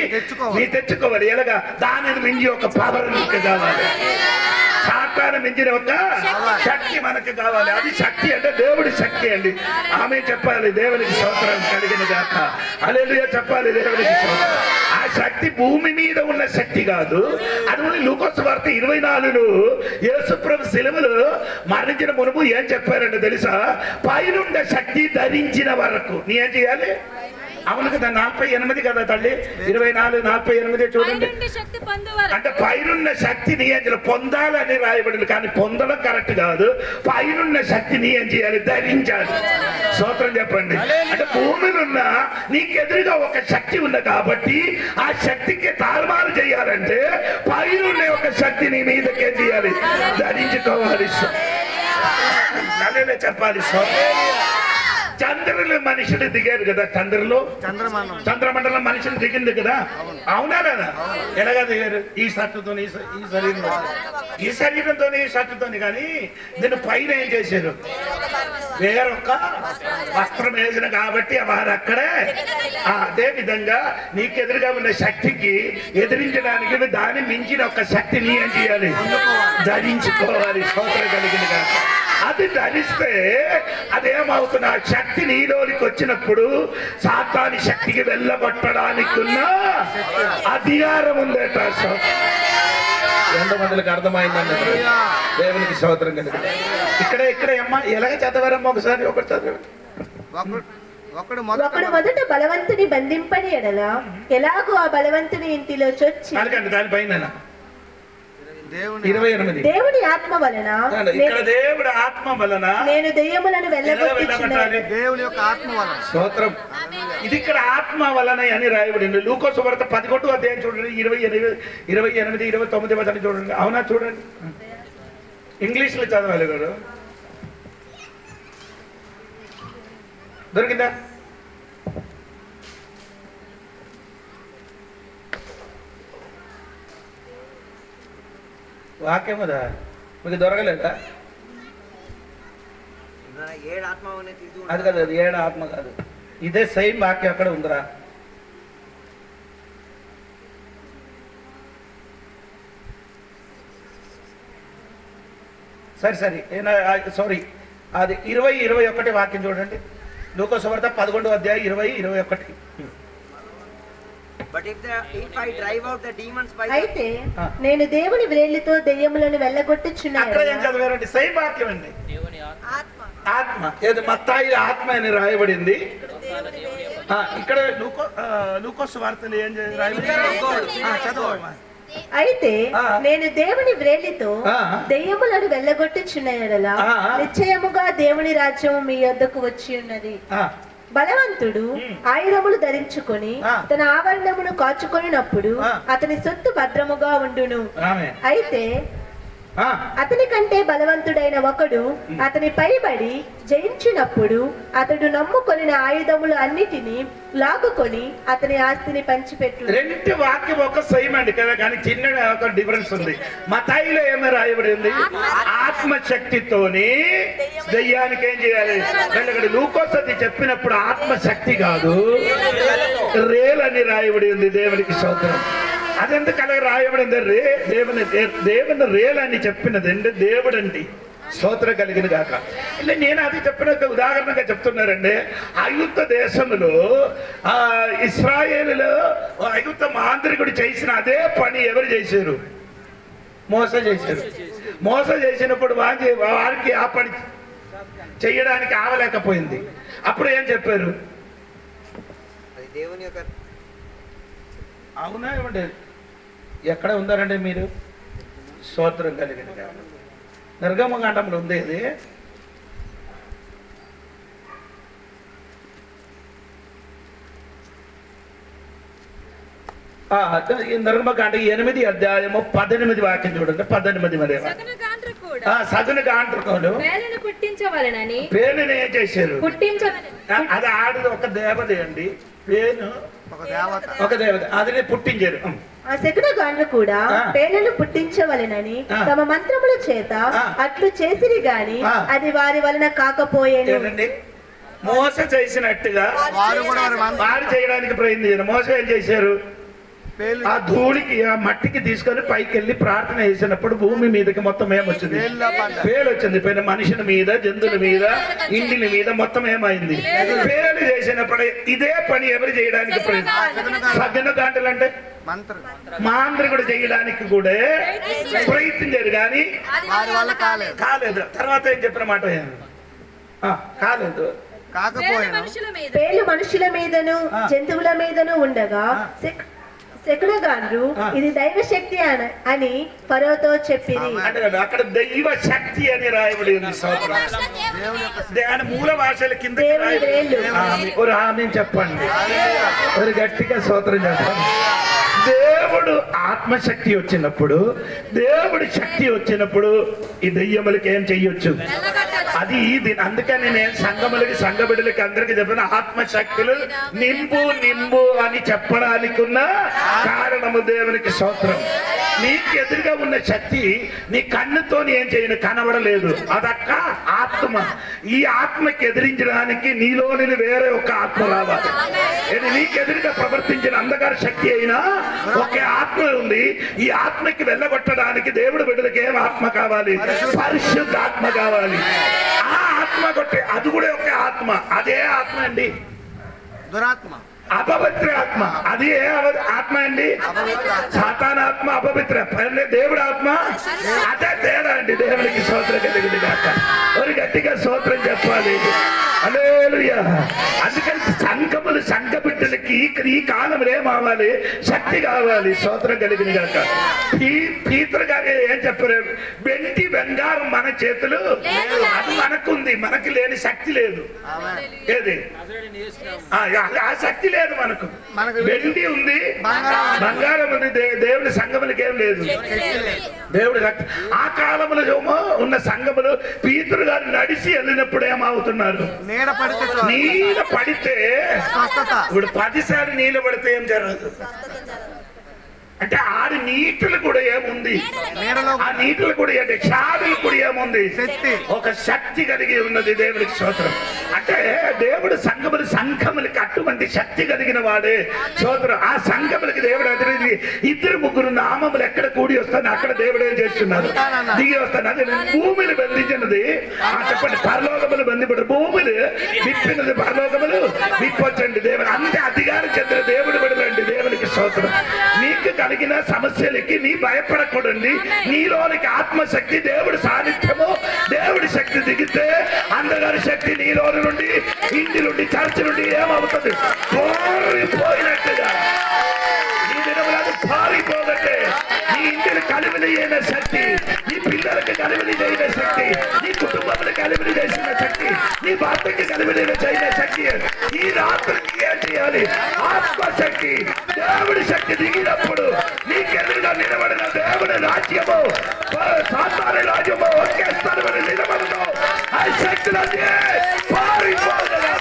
నీ తెచ్చుకోవాలి. ఎలాగా? దానిని మించి ఒక పవర్ నీకు కావాలి. సాతాను మించిన ఒక శక్తి మనకు కావాలి. అది శక్తి అంటే దేవుడి శక్తి అండి. ఆమె చెప్పాలి దేవునికి స్తోత్రం కలిగిన గాక. హల్లెలూయా చెప్పాలి దేవునికి స్తోత్రం. ఆ శక్తి భూమి మీద ఉన్న శక్తి కాదు. అది లూకాసు వార్త 24 యేసు ప్రభు శిలువలో మరణించిన మునుపు ఏం చెప్పారంటే తెలుసా? పైనుండే శక్తి ధరించిన వరకు నీ ఏం చేయాలి? అవును కదా, 48 కదా తల్లి, 24:48 చూడండి. అంటే పైనున్న శక్తిని అందులో పొందాలని రాయబడింది, కానీ పొందడం కరెక్ట్ కాదు. పైనున్న శక్తిని ఏం చేయాలి? ధరించాలి. స్తోత్రం చెప్పండి. అంటే భూమిలో ఉన్న నీకెదురుగా ఒక శక్తి ఉంది కాబట్టి ఆ శక్తికి తారుమారు చేయాలంటే పైన ఉండే ఒక శక్తి నీ మీదకే చేయాలి, ధరించుకోవాలి. చెప్పాలి. చంద్రులు మనుషులు దిగారు కదా, చంద్రమండలం మనుషులు దిగింది కదా, అవునా లేదా? ఎలాగా దిగారు? ఈ షర్టుతో ఈ శరీరంతో ఈ షర్టుతోని. కానీ దీని పైన ఏం చేశారు? వేరొక వస్త్రం వేసిన కాబట్టి వారు అక్కడే. అదే విధంగా నీకు ఎదురుగా ఉన్న శక్తికి ఎదిరించడానికి దాన్ని మించిన ఒక శక్తిని ఏం చేయాలి? ధరించుకోవాలి. స్తోత్రం కలిగింది కాదు. అది ధరిస్తే అదేమవుతున్న శక్తి నీలోనికి వచ్చినప్పుడు సాతాని శక్తికి వెళ్ళగొట్టడానికి ఉన్న అధికారం ఉందట. ఎంతమందికి అర్థమైందండి? దేవునికి స్తోత్రం కలిగింది. ఇక్కడ అమ్మా ఎలాగ చదవరమ్మా? ఒకసారి ఒకటి చదివి. ఒకడు మొదట బలవంతుని బంధింపని ఎడల ఎలాగో ఆ బలవంతుని ఇంటిలో చొచ్చి దానిపైన 28 దేవుని ఆత్మ వలన ఇక్కడ దేవుడి ఆత్మ వలన నేను దెయ్యములను వెళ్ళగొట్టుచున్నాను. దేవుని యొక్క ఆత్మ వలన. స్తోత్రం. ఇది ఇక్కడ ఆత్మ వలన అని రాయబడింది. లూకా సువార్త 11వ అధ్యాయం చూడండి, 28, 29 వచనం చూడండి. అవునా? చూడండి, ఇంగ్లీష్ లో చదవాలి గారు. దొరికిందా? వాక్యం కదా మీకు దొరకలేదా? అది కాదు, అది 7 ఆత్మ కాదు, ఇదే సేమ్ వాక్యం అక్కడ ఉందిరా. సరే సారీ, అది 20-21 వాక్యం చూడండి. లూకా సువార్త 11వ అధ్యాయం 20-21. అయితే నేను దేవుని వ్రేలితో దెయ్యములను వెళ్ళగొట్టుచున్నాను. అక్కడ ఏం చదివారండి? సేమ్ వాక్యం అండి. ఆత్మ ఏది? మత్తాయి ఆత్మ అని రాయబడింది. ఇక్కడ లూకా సువార్తలు ఏం రాయబడింది? చదవ. అయితే నేను దేవుని వ్రేలితో దెయ్యములను వెళ్ళగొట్టుచున్న యెడల నిశ్చయముగా దేవుని రాజ్యము మీ యొద్దకు వచ్చి ఉన్నది. బలవంతుడు ఆయుధములు ధరించుకొని తన ఆవరణమును కాచుకొనినప్పుడు అతని సొత్తు భద్రముగా ఉండును. అయితే అతని కంటే బలవంతుడైన ఒకడు అతని పైబడి జయించినప్పుడు అతడు నమ్ముకొనిన ఆయుధములు అన్నిటినీ లాగుకొని అతని ఆస్తిని పంచిపెట్టు. 2 వాక్యం ఒక సేమ్ అండి కదా, కానీ చిన్న ఒక డిఫరెన్స్ ఉంది. మతాయిలో ఏమో రాయబడి ఉంది? ఆత్మశక్తితోని దెయ్యానికి ఏం చేయాలి? వెళ్ళగడు. లూకోసతి చెప్పినప్పుడు ఆత్మశక్తి కాదు, రేలని రాయబడి ఉంది. దేవునికి స్తోత్రం. అదెందుకు అలాగ రాయబడింది? దేవుని రేలని చెప్పినదండి దేవుడండి. స్తోత్రం కలిగిన గాక. ఇలా నేను అది చెప్పిన ఉదాహరణగా చెప్తున్నారండి. ఐగుప్త దేశంలో ఇశ్రాయేలులో ఐగుప్త మాంత్రికుడు చేసిన అదే పని ఎవరు చేశారు? మోస చేశారు. మోస చేసినప్పుడు వారికి ఆ పని చేయడానికి ఆవలేకపోయింది. అప్పుడు ఏం చెప్పారు? అవునా? ఏమండి ఎక్కడ ఉందారండి మీరు? స్తోత్రం కలిగిన నిర్గమకాండంలో ఉంది. ఇది నిర్గమకాండ 8వ అధ్యాయము 18 వాక్యం చూడండి. 18 మరి సగున గాండ్రకుడు పేనుని ఏం చేశారు? అది ఆడది ఒక దేవత అండి. పేను ఒక దేవత, అది పుట్టించారు. ఆ శకున గాండ్రు కూడా పేర్లను పుట్టించవలెనని తమ మంత్రముల చేత అట్లు చేసిరి గాని అది వారి వలన కాకపోయేను. మోస చేసినట్టుగా వారు చేయడానికి ప్రయత్నించారు. మోస ఏం చేశారు? ఆ ధూళికి ఆ మట్టికి తీసుకొని పైకి వెళ్ళి ప్రార్థన చేసినప్పుడు భూమి మీదకి మొత్తం ఏమొచ్చింది? పేలు వచ్చింది. పేరు మనుషుల మీద, జంతువుల మీద, ఇంటిల మీద మొత్తం ఏమైంది? పేలు చేసినప్పుడు ఇదే పని ఎవరు చేయడానికి సగ్గన దాంటలు అంటే మాంత్రికుడు చేయడానికి కూడా ప్రయత్నించారు కానీ కాలేదు. తర్వాత ఏం చెప్పిన మాట కాలేదు. పేలు మనుషుల మీదను జంతువుల మీదను ఉండగా శకునగాండ్రు ఇది దైవ శక్తి అని ఫరోతో చెప్పింది. అక్కడ దైవ శక్తి అని రాయబడి ఉంది. దాని మూల భాషల కింద చెప్పండి, ఒక గట్టిగా స్తోత్రం చెప్పండి. దేవుడు ఆత్మశక్తి వచ్చినప్పుడు, దేవుడి శక్తి వచ్చినప్పుడు ఈ దెయ్యములకి ఏం చెయ్యొచ్చు? అది అందుకని నేను సంఘ బిడ్డలకి అందరికి చెప్పిన ఆత్మశక్తులు నింబు అని చెప్పడానికి ఉన్న కారణము దేవునికి స్తోత్రం. నీకు ఎదురుగా ఉన్న శక్తి నీ కన్నుతో ఏం చేయను, కనబడలేదు. అదక్క ఆత్మ. ఈ ఆత్మకి ఎదిరించడానికి నీలోని వేరే ఒక ఆత్మ రావాలి. నీకు ఎదురుగా ప్రవర్తించిన అంధకార శక్తి అయినా ఒకే ఆత్మ ఉంది. ఈ ఆత్మకి వెళ్ళగొట్టడానికి దేవుడు బిడ్డలకి ఏం ఆత్మ కావాలి? పరిశుద్ధ ఆత్మ కావాలి. ఆ ఆత్మ కొట్టే అది కూడా ఒక ఆత్మ. అదే ఆత్మ అండి దురాత్మ, అపవిత్ర ఆత్మ. అది ఏ ఆత్మ అండి? సాతానాత్మ, అపవిత్ర. దేవుడు ఆత్మ అదే తేడా అండి. దేవునికి స్తోత్రం కలిగింది కాక ఒక గట్టిగా స్తోత్రం చెప్పాలి. హల్లెలూయా. అందుకని సంఘ బిడ్డలకి ఈ కాలంలో ఏమవ్వాలి? శక్తి కావాలి. స్తోత్రం కలిగింది కాక. పీతర్ గారు ఏం చెప్పారు? వెండి బంగారం మన చేతులు అది మనకుంది, మనకి లేని శక్తి లేదు. ఏది? ఆ శక్తి లేదు మనకు. వెండి ఉంది, బంగారం ఉంది, దేవుడి సంఘములకి ఏం లేదు. దేవుడి ఆ కాలంలో ఉన్న సంఘములు పీతరు గారు నడిచి వెళ్ళినప్పుడు ఏమవుతున్నారు? నీళ్ళ పడితే ఇప్పుడు 10 సార్లు నీళ్ళు పడితే ఏం జరగదు అంటే ఆడి నీటిలో కూడా ఏముంది? ఆ నీటిలో కూడా ఏంటి? క్షాదులు కూడా ఏముంది? ఒక శక్తి కలిగి ఉన్నది. దేవుడికి స్తోత్రం. అంటే దేవుడు సంఘములకి అటువంటి శక్తి కలిగిన వాడే స్తోత్రం. ఆ సంఘములకి దేవుడు అదిరింది. 2-3 నామములు ఎక్కడ కూడి వస్తాను అక్కడ దేవుడు ఏం చేస్తున్నారు? దిగి వస్తాను. అది భూమిని బంధించినది. చెప్పండి, పరలోకములు బంధింపడు. భూములు విప్పినది, పరలోకములు విప్పొచ్చండి. దేవుడు అంతే అధికారం చెందిన దేవుడు బిడ్డలండి. దేవునికి స్తోత్రం. నీకు కలిగిన సమస్యలకి నీ భయపడకూడండి. నీలోనికి ఆత్మశక్తి, దేవుడి సాన్నిధ్యము, దేవుడి శక్తి దిగితే అందగారి శక్తి నీలోని నుండి, ఇంటి నుండి, చర్చి నుండి ఏమవుతుంది? పారిపోయినట్టుగా. నీ దినములను పారిపోగట్టే. నీ ఇంటిని కలిమిలి అయిన శక్తి, నీ పిల్లలకి కలిమిలి అయిన శక్తి, నీ కుటుంబంలో కలిమిలి చేసిన శక్తి, నీ భర్తకి కలిమిలి అయిన శక్తి. ఈ రాత్రికి ఏం చేయాలి? ఆత్మశక్తి, దేవుడి శక్తి దిగినప్పుడు నీకెదురుగా నిలబడిన దేవుడి రాజ్యము, సాతాను రాజ్యము ఒకే స్థలమని నిలబడదు. ఆ శక్తులన్నీ పారిపోగలదు.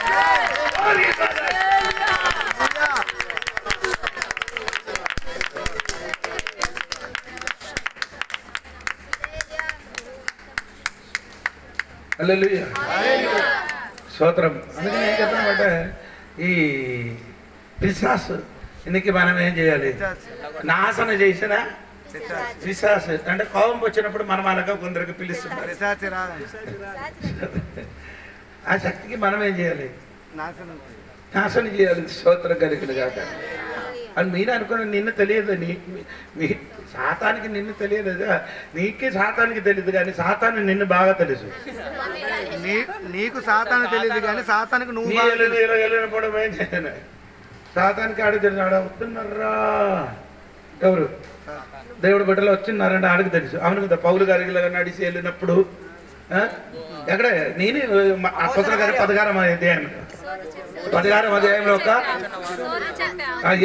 హల్లెలూయా. స్తోత్రం. అందుకని ఏం చెప్తామంటే ఈ పిశాసు ఇందుకు మనం ఏం చేయాలి? నాశన చేసిన పిశాసు అంటే కోపం వచ్చినప్పుడు మనం అనగా కొందరికి పిలుస్తున్నారు. ఆ శక్తికి మనం ఏం చేయాలి? నాశనం చేయాలి. స్తోత్రం కలిగిన కాక. అని మీరు అనుకున్న నిన్ను తెలియదు. సాతానికి నిన్ను తెలియదు. నీకే సాతానికి తెలియదు కానీ సాతాను నిన్ను బాగా తెలుసు. నీకు సాతాను తెలియదు కానీ సాతానికి నువ్వు వెళ్ళినప్పుడు ఏం చేయను? సాతానికి ఆడికి తెలుసు. ఆడ వస్తున్నారా ఎవరు? దేవుడు బిడ్డలు వచ్చిన్నారంటే ఆడికి తెలుసు. అవును కదా, పౌలు గారికి నడిచి వెళ్ళినప్పుడు ఎక్కడ నేను అప్పసల గారి 16వ అధ్యాయంలో ఒక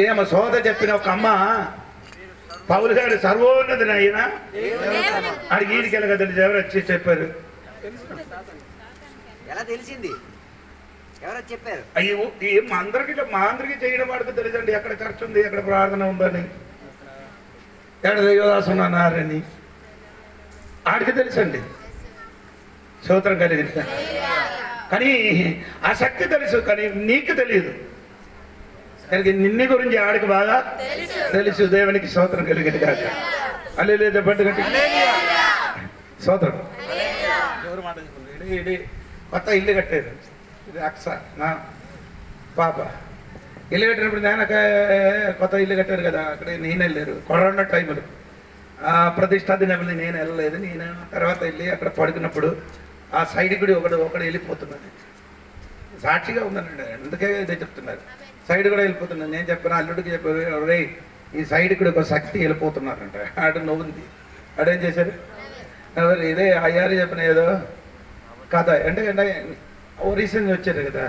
ఏమో సోద చెప్పిన ఒక అమ్మ పౌలు గారు సర్వోన్నతిని అయినా ఆడికి ఈడికి వెళ్ళగా తెలిసి ఎవరు వచ్చి చెప్పారు? ఎలా తెలిసింది? ఎవరో చెప్పారు? అయ్యో మా అందరికి చేయడం వాడికి తెలుసండి. ఎక్కడ ఖర్చు ఉంది, ఎక్కడ ప్రార్థన ఉందని, ఎక్కడ దైవదాసు ఉన్నారని ఆడికి తెలుసండి. స్తోత్రం కలిగింది. కానీ ఆ శక్తి తెలుసు, కానీ నీకు తెలియదు. కనుక నిన్ను గురించి ఆడికి బాగా తెలుసు. దేవునికి స్తోత్రం కలిగింది కాక. హల్లెలూయా చెప్పండి గట్టి స్తోత్రం. ఎవరు మాట చెప్పండి. కొత్త ఇల్లు కట్టారు. ఇది అక్స నా పాప. ఇల్లు కట్టినప్పుడు నాయనక కొత్త ఇల్లు కట్టారు కదా, అక్కడ నేను వెళ్ళారు. కరోనా టైంలో ప్రతిష్టా దినములు నేను వెళ్ళలేదు. నేను తర్వాత వెళ్ళి అక్కడ పడుకున్నప్పుడు ఆ సైడ్ కూడా ఒకడు వెళ్ళిపోతున్నాడు. సాక్షిగా ఉందనండి. అందుకే ఇదే చెప్తున్నారు. సైడ్ కూడా వెళ్ళిపోతున్నాను. నేను చెప్పాను, అల్లుడికి చెప్పారు, రే ఈ సైడ్ ఇక్కడ ఒక శక్తి వెళ్ళిపోతున్నారంట. ఆడు నవ్వుంది. ఆడేం చేశారు? ఎవరు ఇదే అయ్యారు చెప్పిన ఏదో కథ అంటే రీసెంట్గా వచ్చారు కదా,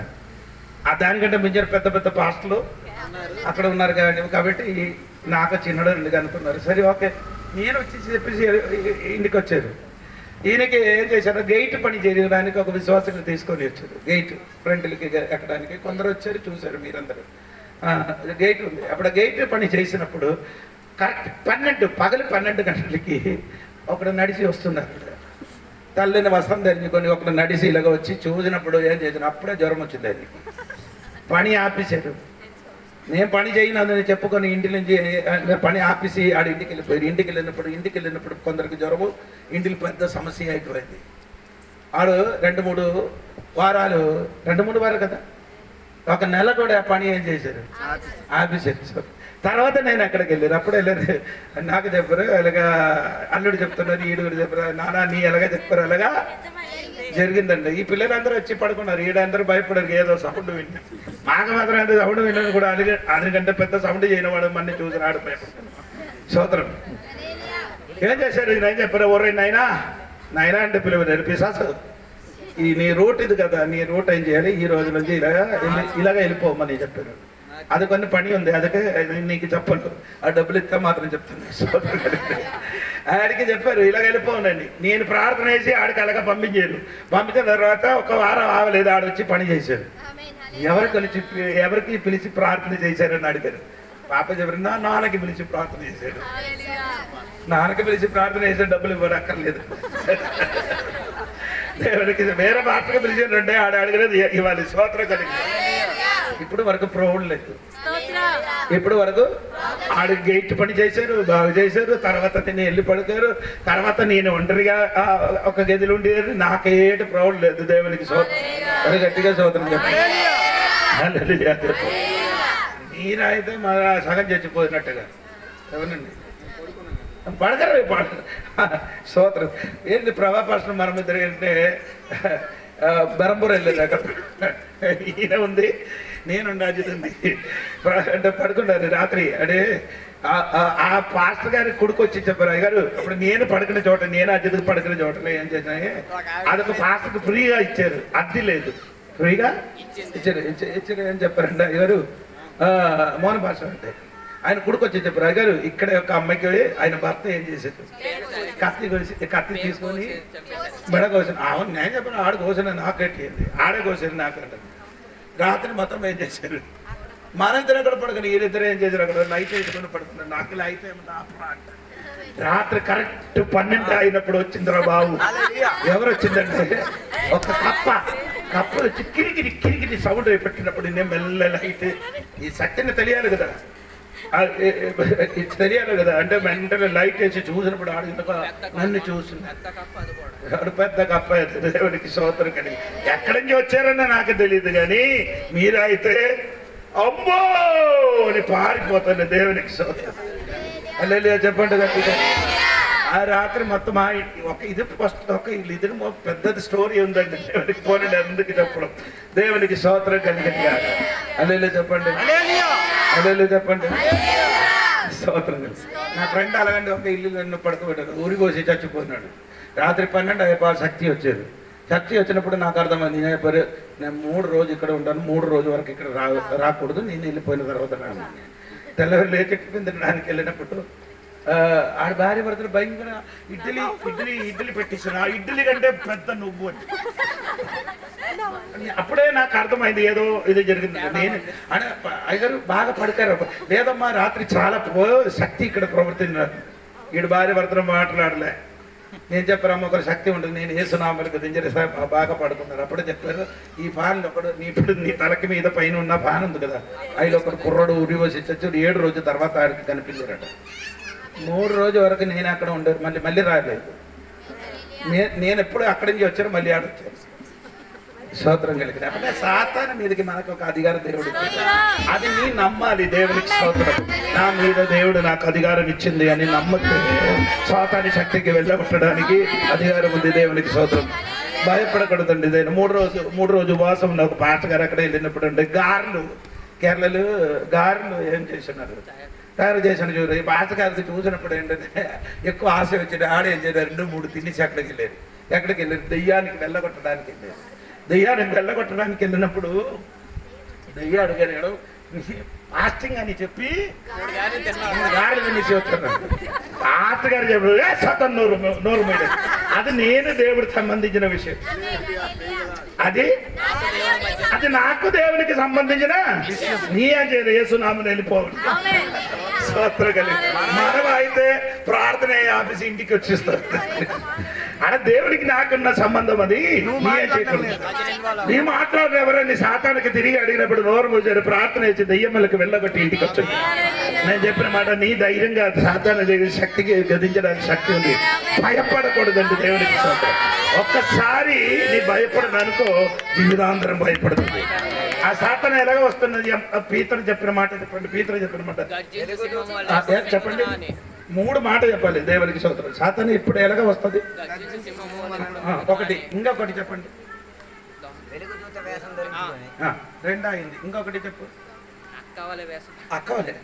దానికంటే మించిన పెద్ద పెద్ద పాస్టర్లు అక్కడ ఉన్నారు కాబట్టి నాకు చిన్నడు ఎందుకు అనుకున్నారు. సరే ఓకే, నేను వచ్చి చెప్పేసి ఇంటికి వచ్చారు. ఈయనకి ఏం చేశారు, గేట్ పని చేయడానికి ఒక విశ్వాసాన్ని తీసుకొని వచ్చారు. గేట్ ఫ్రంట్లకి ఎక్కడానికి కొందరు వచ్చారు, చూశారు మీరందరూ. గేట్ ఉంది. అప్పుడు గేట్ పని చేసినప్పుడు కరెక్ట్ పగలు 12 గంటలకి ఒకడు నడిచి వస్తున్నారు. తల్లిని వస్త్రం ధరించుకొని ఒకడు నడిచి ఇలాగ వచ్చి చూసినప్పుడు ఏం చేశాను, అప్పుడే జ్వరం వచ్చింది. అది పని ఆపేశారు. నేను పని చేయను చెప్పుకొని ఇంటి నుంచి పని ఆపేసి ఆడ ఇంటికి వెళ్ళిపోయారు. ఇంటికి వెళ్ళినప్పుడు కొందరికి జ్వరము, ఇంటికి పెద్ద సమస్య అయిపోయింది. ఆడు 2-3 వారాలు కదా, ఒక నెల కూడా పని ఏం చేశారు, ఆపేశారు. తర్వాత నేను అక్కడికి వెళ్ళారు. అప్పుడు వెళ్ళారు, నాకు చెప్పారు ఎలాగా అల్లుడు చెప్తున్నారు, ఈడుగుడు చెప్పారు, నానా నీ ఎలాగా చెప్పారు, అలాగా జరిగిందండి. ఈ పిల్లలందరూ వచ్చి పడుకున్నారు. ఈడందరూ భయపడారు ఏదో సౌండ్ విని. మాకు మాత్రం అంటే సౌండ్ విన్నాను కూడా అందుకంటే పెద్ద సౌండ్ చేయని వాడు మన్ని చూసి రాడు సోదరం. ఏం చేశారు, ఏం చెప్పారు, ఓరే నాయనా అంటే పిల్లలు పిశాసు, ఈ నీ రూట్ ఇది కదా, నీ రూట్ ఏం చేయాలి, ఈ రోజు నుంచి ఇలాగా వెళ్ళిపోమని చెప్పారు. అది కొన్ని పని ఉంది, అదకే నీకు చెప్పను, ఆ డబ్బులు ఇస్తే మాత్రం చెప్తాను. ఆడికి చెప్పారు ఇలాగ వెళ్ళిపోనండి. నేను ప్రార్థన చేసి ఆడికి అలాగా పంపించిన తర్వాత ఒక వారం ఆవలేదు, ఆడొచ్చి పని చేశారు. ఎవరికి పిలిచి ప్రార్థన చేశారని అడిగారు. పాప చెప్పారు నాన్నకి పిలిచి ప్రార్థన చేశాడు. నాన్నకి పిలిచి ప్రార్థన చేశాడు, డబ్బులు ఇవ్వరు, అక్కర్లేదు. దేవునికి వేరే పాటగా పిలిచారంటే ఆడ అడగలేదు ఇవాళ స్తోత్రం కలిగి. ఇప్పుడు వరకు ప్రోవులు లేదు. ఇప్పుడు వరకు ఆడు గేట్ పని చేశారు, బాగు చేశారు. తర్వాత నేను వెళ్ళి పడుకోరు. తర్వాత నేను ఒంటరిగా ఒక గదిలో ఉండేది. నాకేటి ప్రోవులు లేదు. దేవునికి స్తోత్రం, గట్టిగా స్తోత్రం చెప్పండి. మీరైతే మా సగం చచ్చిపోయినట్టుగా ఎవరండి పడకరు స్తోత్రం. ఏంటి ప్రభాపాసనం మనమిద్దరు అంటే బరంపూర్ వెళ్ళేది. అక్కడ ఈయన ఉంది, నేనుండి అజిత్ ఉంది. అంటే పడుకున్నారు రాత్రి. అంటే ఆ పాస్టర్ గారి కొడుకు వచ్చి చెప్పారు, అయ్యగారు అప్పుడు నేను పడుకునే చోట, నేను అజిత్ పడుకునే చోటలో ఏం చేశాను, అదొక పాస్టర్కి ఫ్రీగా ఇచ్చారు, అద్దె లేదు, ఫ్రీగా ఇచ్చారు ఏం చెప్పారండి అయ్యగారు, మోహన్ పాస్టర్ అంటే ఆయన కొడుకు వచ్చి చెప్పారు, అయ్యగారు ఇక్కడ ఒక అమ్మాయికి ఆయన భర్త ఏం చేశారు, కత్తి తీసుకొని మెడ కోసాను. అవును నేను చెప్పాను, ఆడ కోసాను నాకెట్టింది, ఆడే కోసాను నాకంటే. రాత్రి మొత్తం ఏం చేశారు, మనందరూ ఎక్కడ పడుకుని వీళ్ళిద్దరు ఏం చేశారు, అక్కడ లైట్ వేసుకొని పడుకున్నారు. నాకు లైట్ ఏమన్నా రాత్రి కరెక్ట్ 12 అయినప్పుడు వచ్చిందిరా బాబు. ఎవరు వచ్చిందంటే ఒక కప్ప వచ్చి కిరికిరి సౌండ్ పెట్టినప్పుడు నేను మెల్ల లైట్, ఈ శక్తిని తెలియాలి కదా, తెలియాలి కదా, అంటే వెంటనే లైట్ వేసి చూసినప్పుడు ఆడు నన్ను చూస్తున్నాడు. పెద్ద కప్ప దేవునికి స్తోత్రం కలిగి. ఎక్కడి నుంచి వచ్చారని నాకు తెలియదు కానీ మీరైతే అమ్మో అని పారిపోతాను. దేవునికి స్తోత్రం. అల్లెలుయా చెప్పండి గట్టిగా. ఆ రాత్రి మొత్తం ఇది ఫస్ట్ ఒక ఇది పెద్దది స్టోరీ ఉందండి. దేవునికి పోనండి అందుకు చెప్పడం. దేవునికి స్తోత్రం కలిగింది. అల్లెలుయా చెప్పండి, అల్లెలుయా చెప్పండి, స్తోత్రం కలిగి. నా ఫ్రెండ్ అలాగంటే ఒక ఇల్లు నన్ను పడుకోబెట్టారు, ఊరి కోసి చచ్చిపోతున్నాడు. రాత్రి 12 అయిపోయి శక్తి వచ్చారు. శక్తి వచ్చినప్పుడు నాకు అర్థమైంది, నేను 3 రోజు ఇక్కడ ఉంటాను, 3 రోజు వరకు ఇక్కడ రాకూడదు, నేను వెళ్ళిపోయిన తర్వాత రాను. తెల్లవారు లేచి తినడానికి వెళ్ళినప్పుడు ఆడ భార్య భర్తలు భయంకర ఇడ్లీ పెట్టిస్తాను. ఆ ఇడ్లీ కంటే పెద్ద నువ్వు అని అప్పుడే నాకు అర్థమైంది ఏదో ఇది జరిగింది. నేను అయ్యగారు బాగా పడకారు, లేదమ్మా రాత్రి చాలా శక్తి ఇక్కడ ప్రవర్తిన్నారు. ఈడు భార్య భర్తలు మాట్లాడలే. నేను చెప్పారమ్మ ఒక శక్తి ఉంటుంది, నేను ఏసునామలకు దించరి బాగా పడుకున్నారు. అప్పుడే చెప్పారు, ఈ ఫ్యాన్ ఒకడు ఇప్పుడు నీ తలకి మీద పైన ఉన్న ఫ్యాన్ ఉంది కదా, ఆయన ఒకడు కుర్రడు ఉరి వచ్చి 7 రోజుల తర్వాత ఆడికి కనిపించారట. 3 రోజుల వరకు నేను అక్కడ ఉండేది, మళ్ళీ రాలేదు. నేను ఎప్పుడు అక్కడి నుంచి వచ్చాను, మళ్ళీ ఆడొచ్చాను. స్తోత్రం కలిగిన అంటే సాతాను మీదకి మనకు ఒక అధికారం దేవుడు, అది నీ నమ్మాలి. దేవునికి స్తోత్రం. నా మీద దేవుడు నాకు అధికారం ఇచ్చింది అని నమ్మకం. సాతాని శక్తికి వెళ్ళగొట్టడానికి అధికారం ఉంది. దేవునికి స్తోత్రం. భయపడకూడదండి. నేను 3 రోజు ఉపవాసం ఒక పాస్టర్ గారు అక్కడ వెళ్ళినప్పుడు అంటే కేరళలో గారెలు ఏం చేస్తున్నారు, తయారు చేసిన చూడు. ఈ పాతకాలకి చూసినప్పుడు ఏంటంటే ఎక్కువ ఆశ వచ్చింది. ఆడేం చేయలేదు, 2-3 తినేసి ఎక్కడికి వెళ్ళారు దెయ్యానికి వెళ్ళగొట్టడానికి వెళ్ళారు. దెయ్యానికి వెళ్ళగొట్టడానికి వెళ్ళినప్పుడు దెయ్యాడు గారు ఫాస్టింగ్ అని చెప్పి గారెలు తినేసి వచ్చారు. పాస్టర్ గారు చెప్పారు సతన్ నోరు మీద. అది నేను దేవుడికి సంబంధించిన విషయం. అది అది నాకు దేవునికి సంబంధించిన నీ అని యేసునామమున వెళ్ళిపోవాలి. స్తోత్రం కలిగి మనం అయితే ప్రార్థన ఆఫీస్ ఇంటికి వచ్చేస్తారు. అలా దేవుడికి నాకున్న సంబంధం అది. నీ అని చేయకూడదు. నీ మాట్లాడిన ఎవరని సాతానికి తిరిగి అడిగినప్పుడు నోరు మూసారు, ప్రార్థన చేసి దెయ్యములకు వెళ్ళగొట్టి ఇంటికి వచ్చింది. నేను చెప్పిన మాట, నీ ధైర్యంగా సాతాన శక్తికి గదించడానికి శక్తి ఉంది. భయపడకూడదండి దేవుడికి స్తోత్రం. ఒక్కసారి నీ భయపడదనుకో జీవితాంతరం భయపడుతుంది. ఆ సాతాన ఎలాగ వస్తున్నది? పీతరు చెప్పిన మాట చెప్పండి. పీతరు చెప్పిన మాట చెప్పండి. 3 మాట చెప్పాలి దేవునికి స్తోత్రం. సాతాన ఇప్పుడు ఎలాగ వస్తుంది? ఒకటి, ఇంకొకటి చెప్పండి. 2 అయింది. ఇంకొకటి చెప్పు. అక్కవలే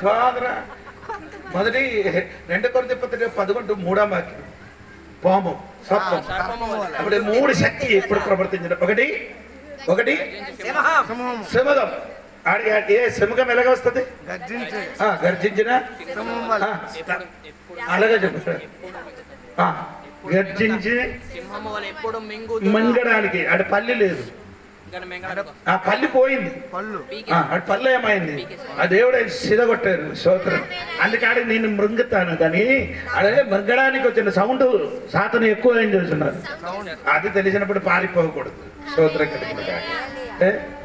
కాదురా. మొదటి 2 కొరింథీ 11:3 వాక్యం. పాము, సర్పం. అప్పుడు 3 శక్తి ఎప్పుడు ప్రవర్తించడం. ఒకటి సింహం. ఏ సింహం ఎలాగ వస్తుంది? గర్జించిన అలాగే చెప్పు. గర్జించి మింగడానికి అటు పల్లి లేదు. ఆ పల్లి పోయింది. అటు పళ్ళు ఏమైంది? ఆ దేవుడు సిదగొట్టారు. స్తోత్రం. అందుకని నేను మృంగుతాను కానీ అదే మృంగడానికి వచ్చిన సౌండ్ సాతను ఎక్కువ ఏం చేస్తున్నారు. అది తెలిసినప్పుడు పారిపోకూడదు. స్తోత్రం కలిగిన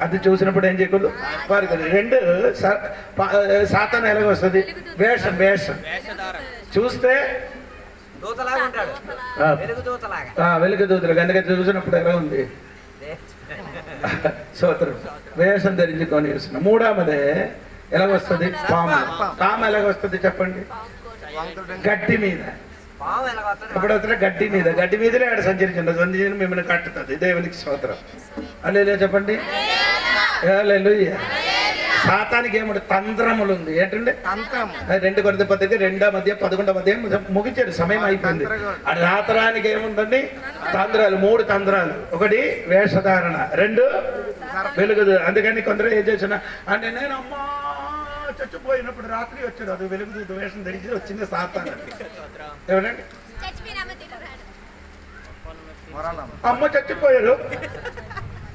అది చూసినప్పుడు ఏం చేయకూడదు, పారిపోదు. 2 సాతాను ఎలాగ వస్తుంది? వేషం చూస్తే వెలుగు దూతలు కనుక చూసినప్పుడు ఎలా ఉంది? స్తోత్రం. వేషం ధరించుకొని చూస్తున్నాం. 3వదే ఎలాగ వస్తుంది? పాము ఎలాగ వస్తుంది చెప్పండి? గడ్డి మీద. ఇప్పుడు అతను గడ్డి మీదనే ఆడ సంచరించి మిమ్మల్ని కట్టుతుంది. దేవునికి స్తోత్రం. హల్లెలూయా చెప్పండి. హల్లెలూయా. సాతానికి ఏమిటి? తంత్రములు ఉంది. ఏంటంటే 2 కొరింథీ 2:11 ముగించారు. సమయం అయిపోయింది. అది రాత్రానికి ఏముందండి? తంత్రాలు. 3 తంత్రాలు. 1 వేషధారణ, 2 వెలుగుదు. అందుకని కొందరు ఏం చేసిన అంటే నేను అమ్మా చచ్చిపోయినప్పుడు రాత్రి వచ్చాడు. అది వెలుగుదు వేషం ధరించి వచ్చింది సాతాను. ఏమండి? అమ్మ చచ్చిపోయారు.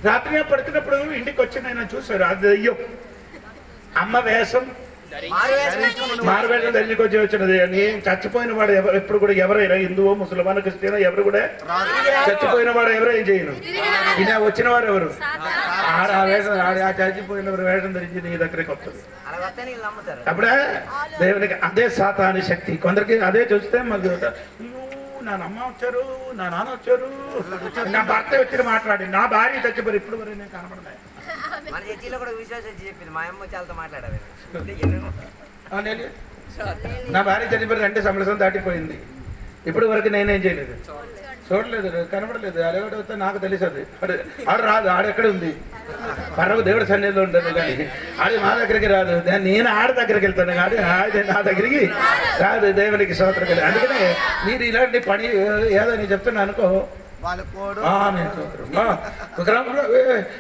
రాత్రి పడుతున్నప్పుడు ఇంటికి వచ్చి నేను చూశారు. అది అయ్యో అమ్మ వేషం మారువేషం ధరించుకొచ్చి వచ్చినది అని. చచ్చిపోయిన వాడు ఎప్పుడు కూడా ఎవరైనా హిందువో ముసల్మాన్ క్రిస్టియన్ ఎవరు కూడా చచ్చిపోయిన వాడు ఎవరో ఏం చేయను. ఈయన వచ్చిన వారు ఎవరు? ఆ వేషం ఆ చచ్చిపోయిన వేషం ధరించి నీ దగ్గరికి వస్తుంది. అప్పుడే దేవునికి అదే సాతాను శక్తి. కొందరికి అదే చూస్తే మాకు నా అమ్మ వచ్చారు, నా నాన్న వచ్చారు, నా భర్త వచ్చి మాట్లాడి నా భార్య చచ్చిపోయి ఇప్పుడు వరకు నేను కనపడలేదు. మన చర్చిలో కూడా విశ్వాసం చెప్పింది. మా అమ్మ చాలా మాట్లాడాలి. నా భార్య చనిపోయి 2 సంవత్సరం దాటిపోయింది. ఇప్పుడు వరకు నేనేం చేయలేదు, చూడలేదు, కనపడలేదు. అలవాటు వస్తే నాకు తెలుసు. అది ఆడు రాదు. ఆడెక్కడ ఉంది? పర్వ దేవుడి సన్నిధిలో ఉండదు. కానీ ఆడి మా దగ్గరికి రాదు. నేను ఆడ దగ్గరికి వెళ్తాను కానీ ఆడి నా దగ్గరికి రాదు. దేవునికి స్తోత్రం కలిగి. అందుకనే మీరు ఇలాంటి పని ఏదో నేను చెప్తున్నా అనుకో.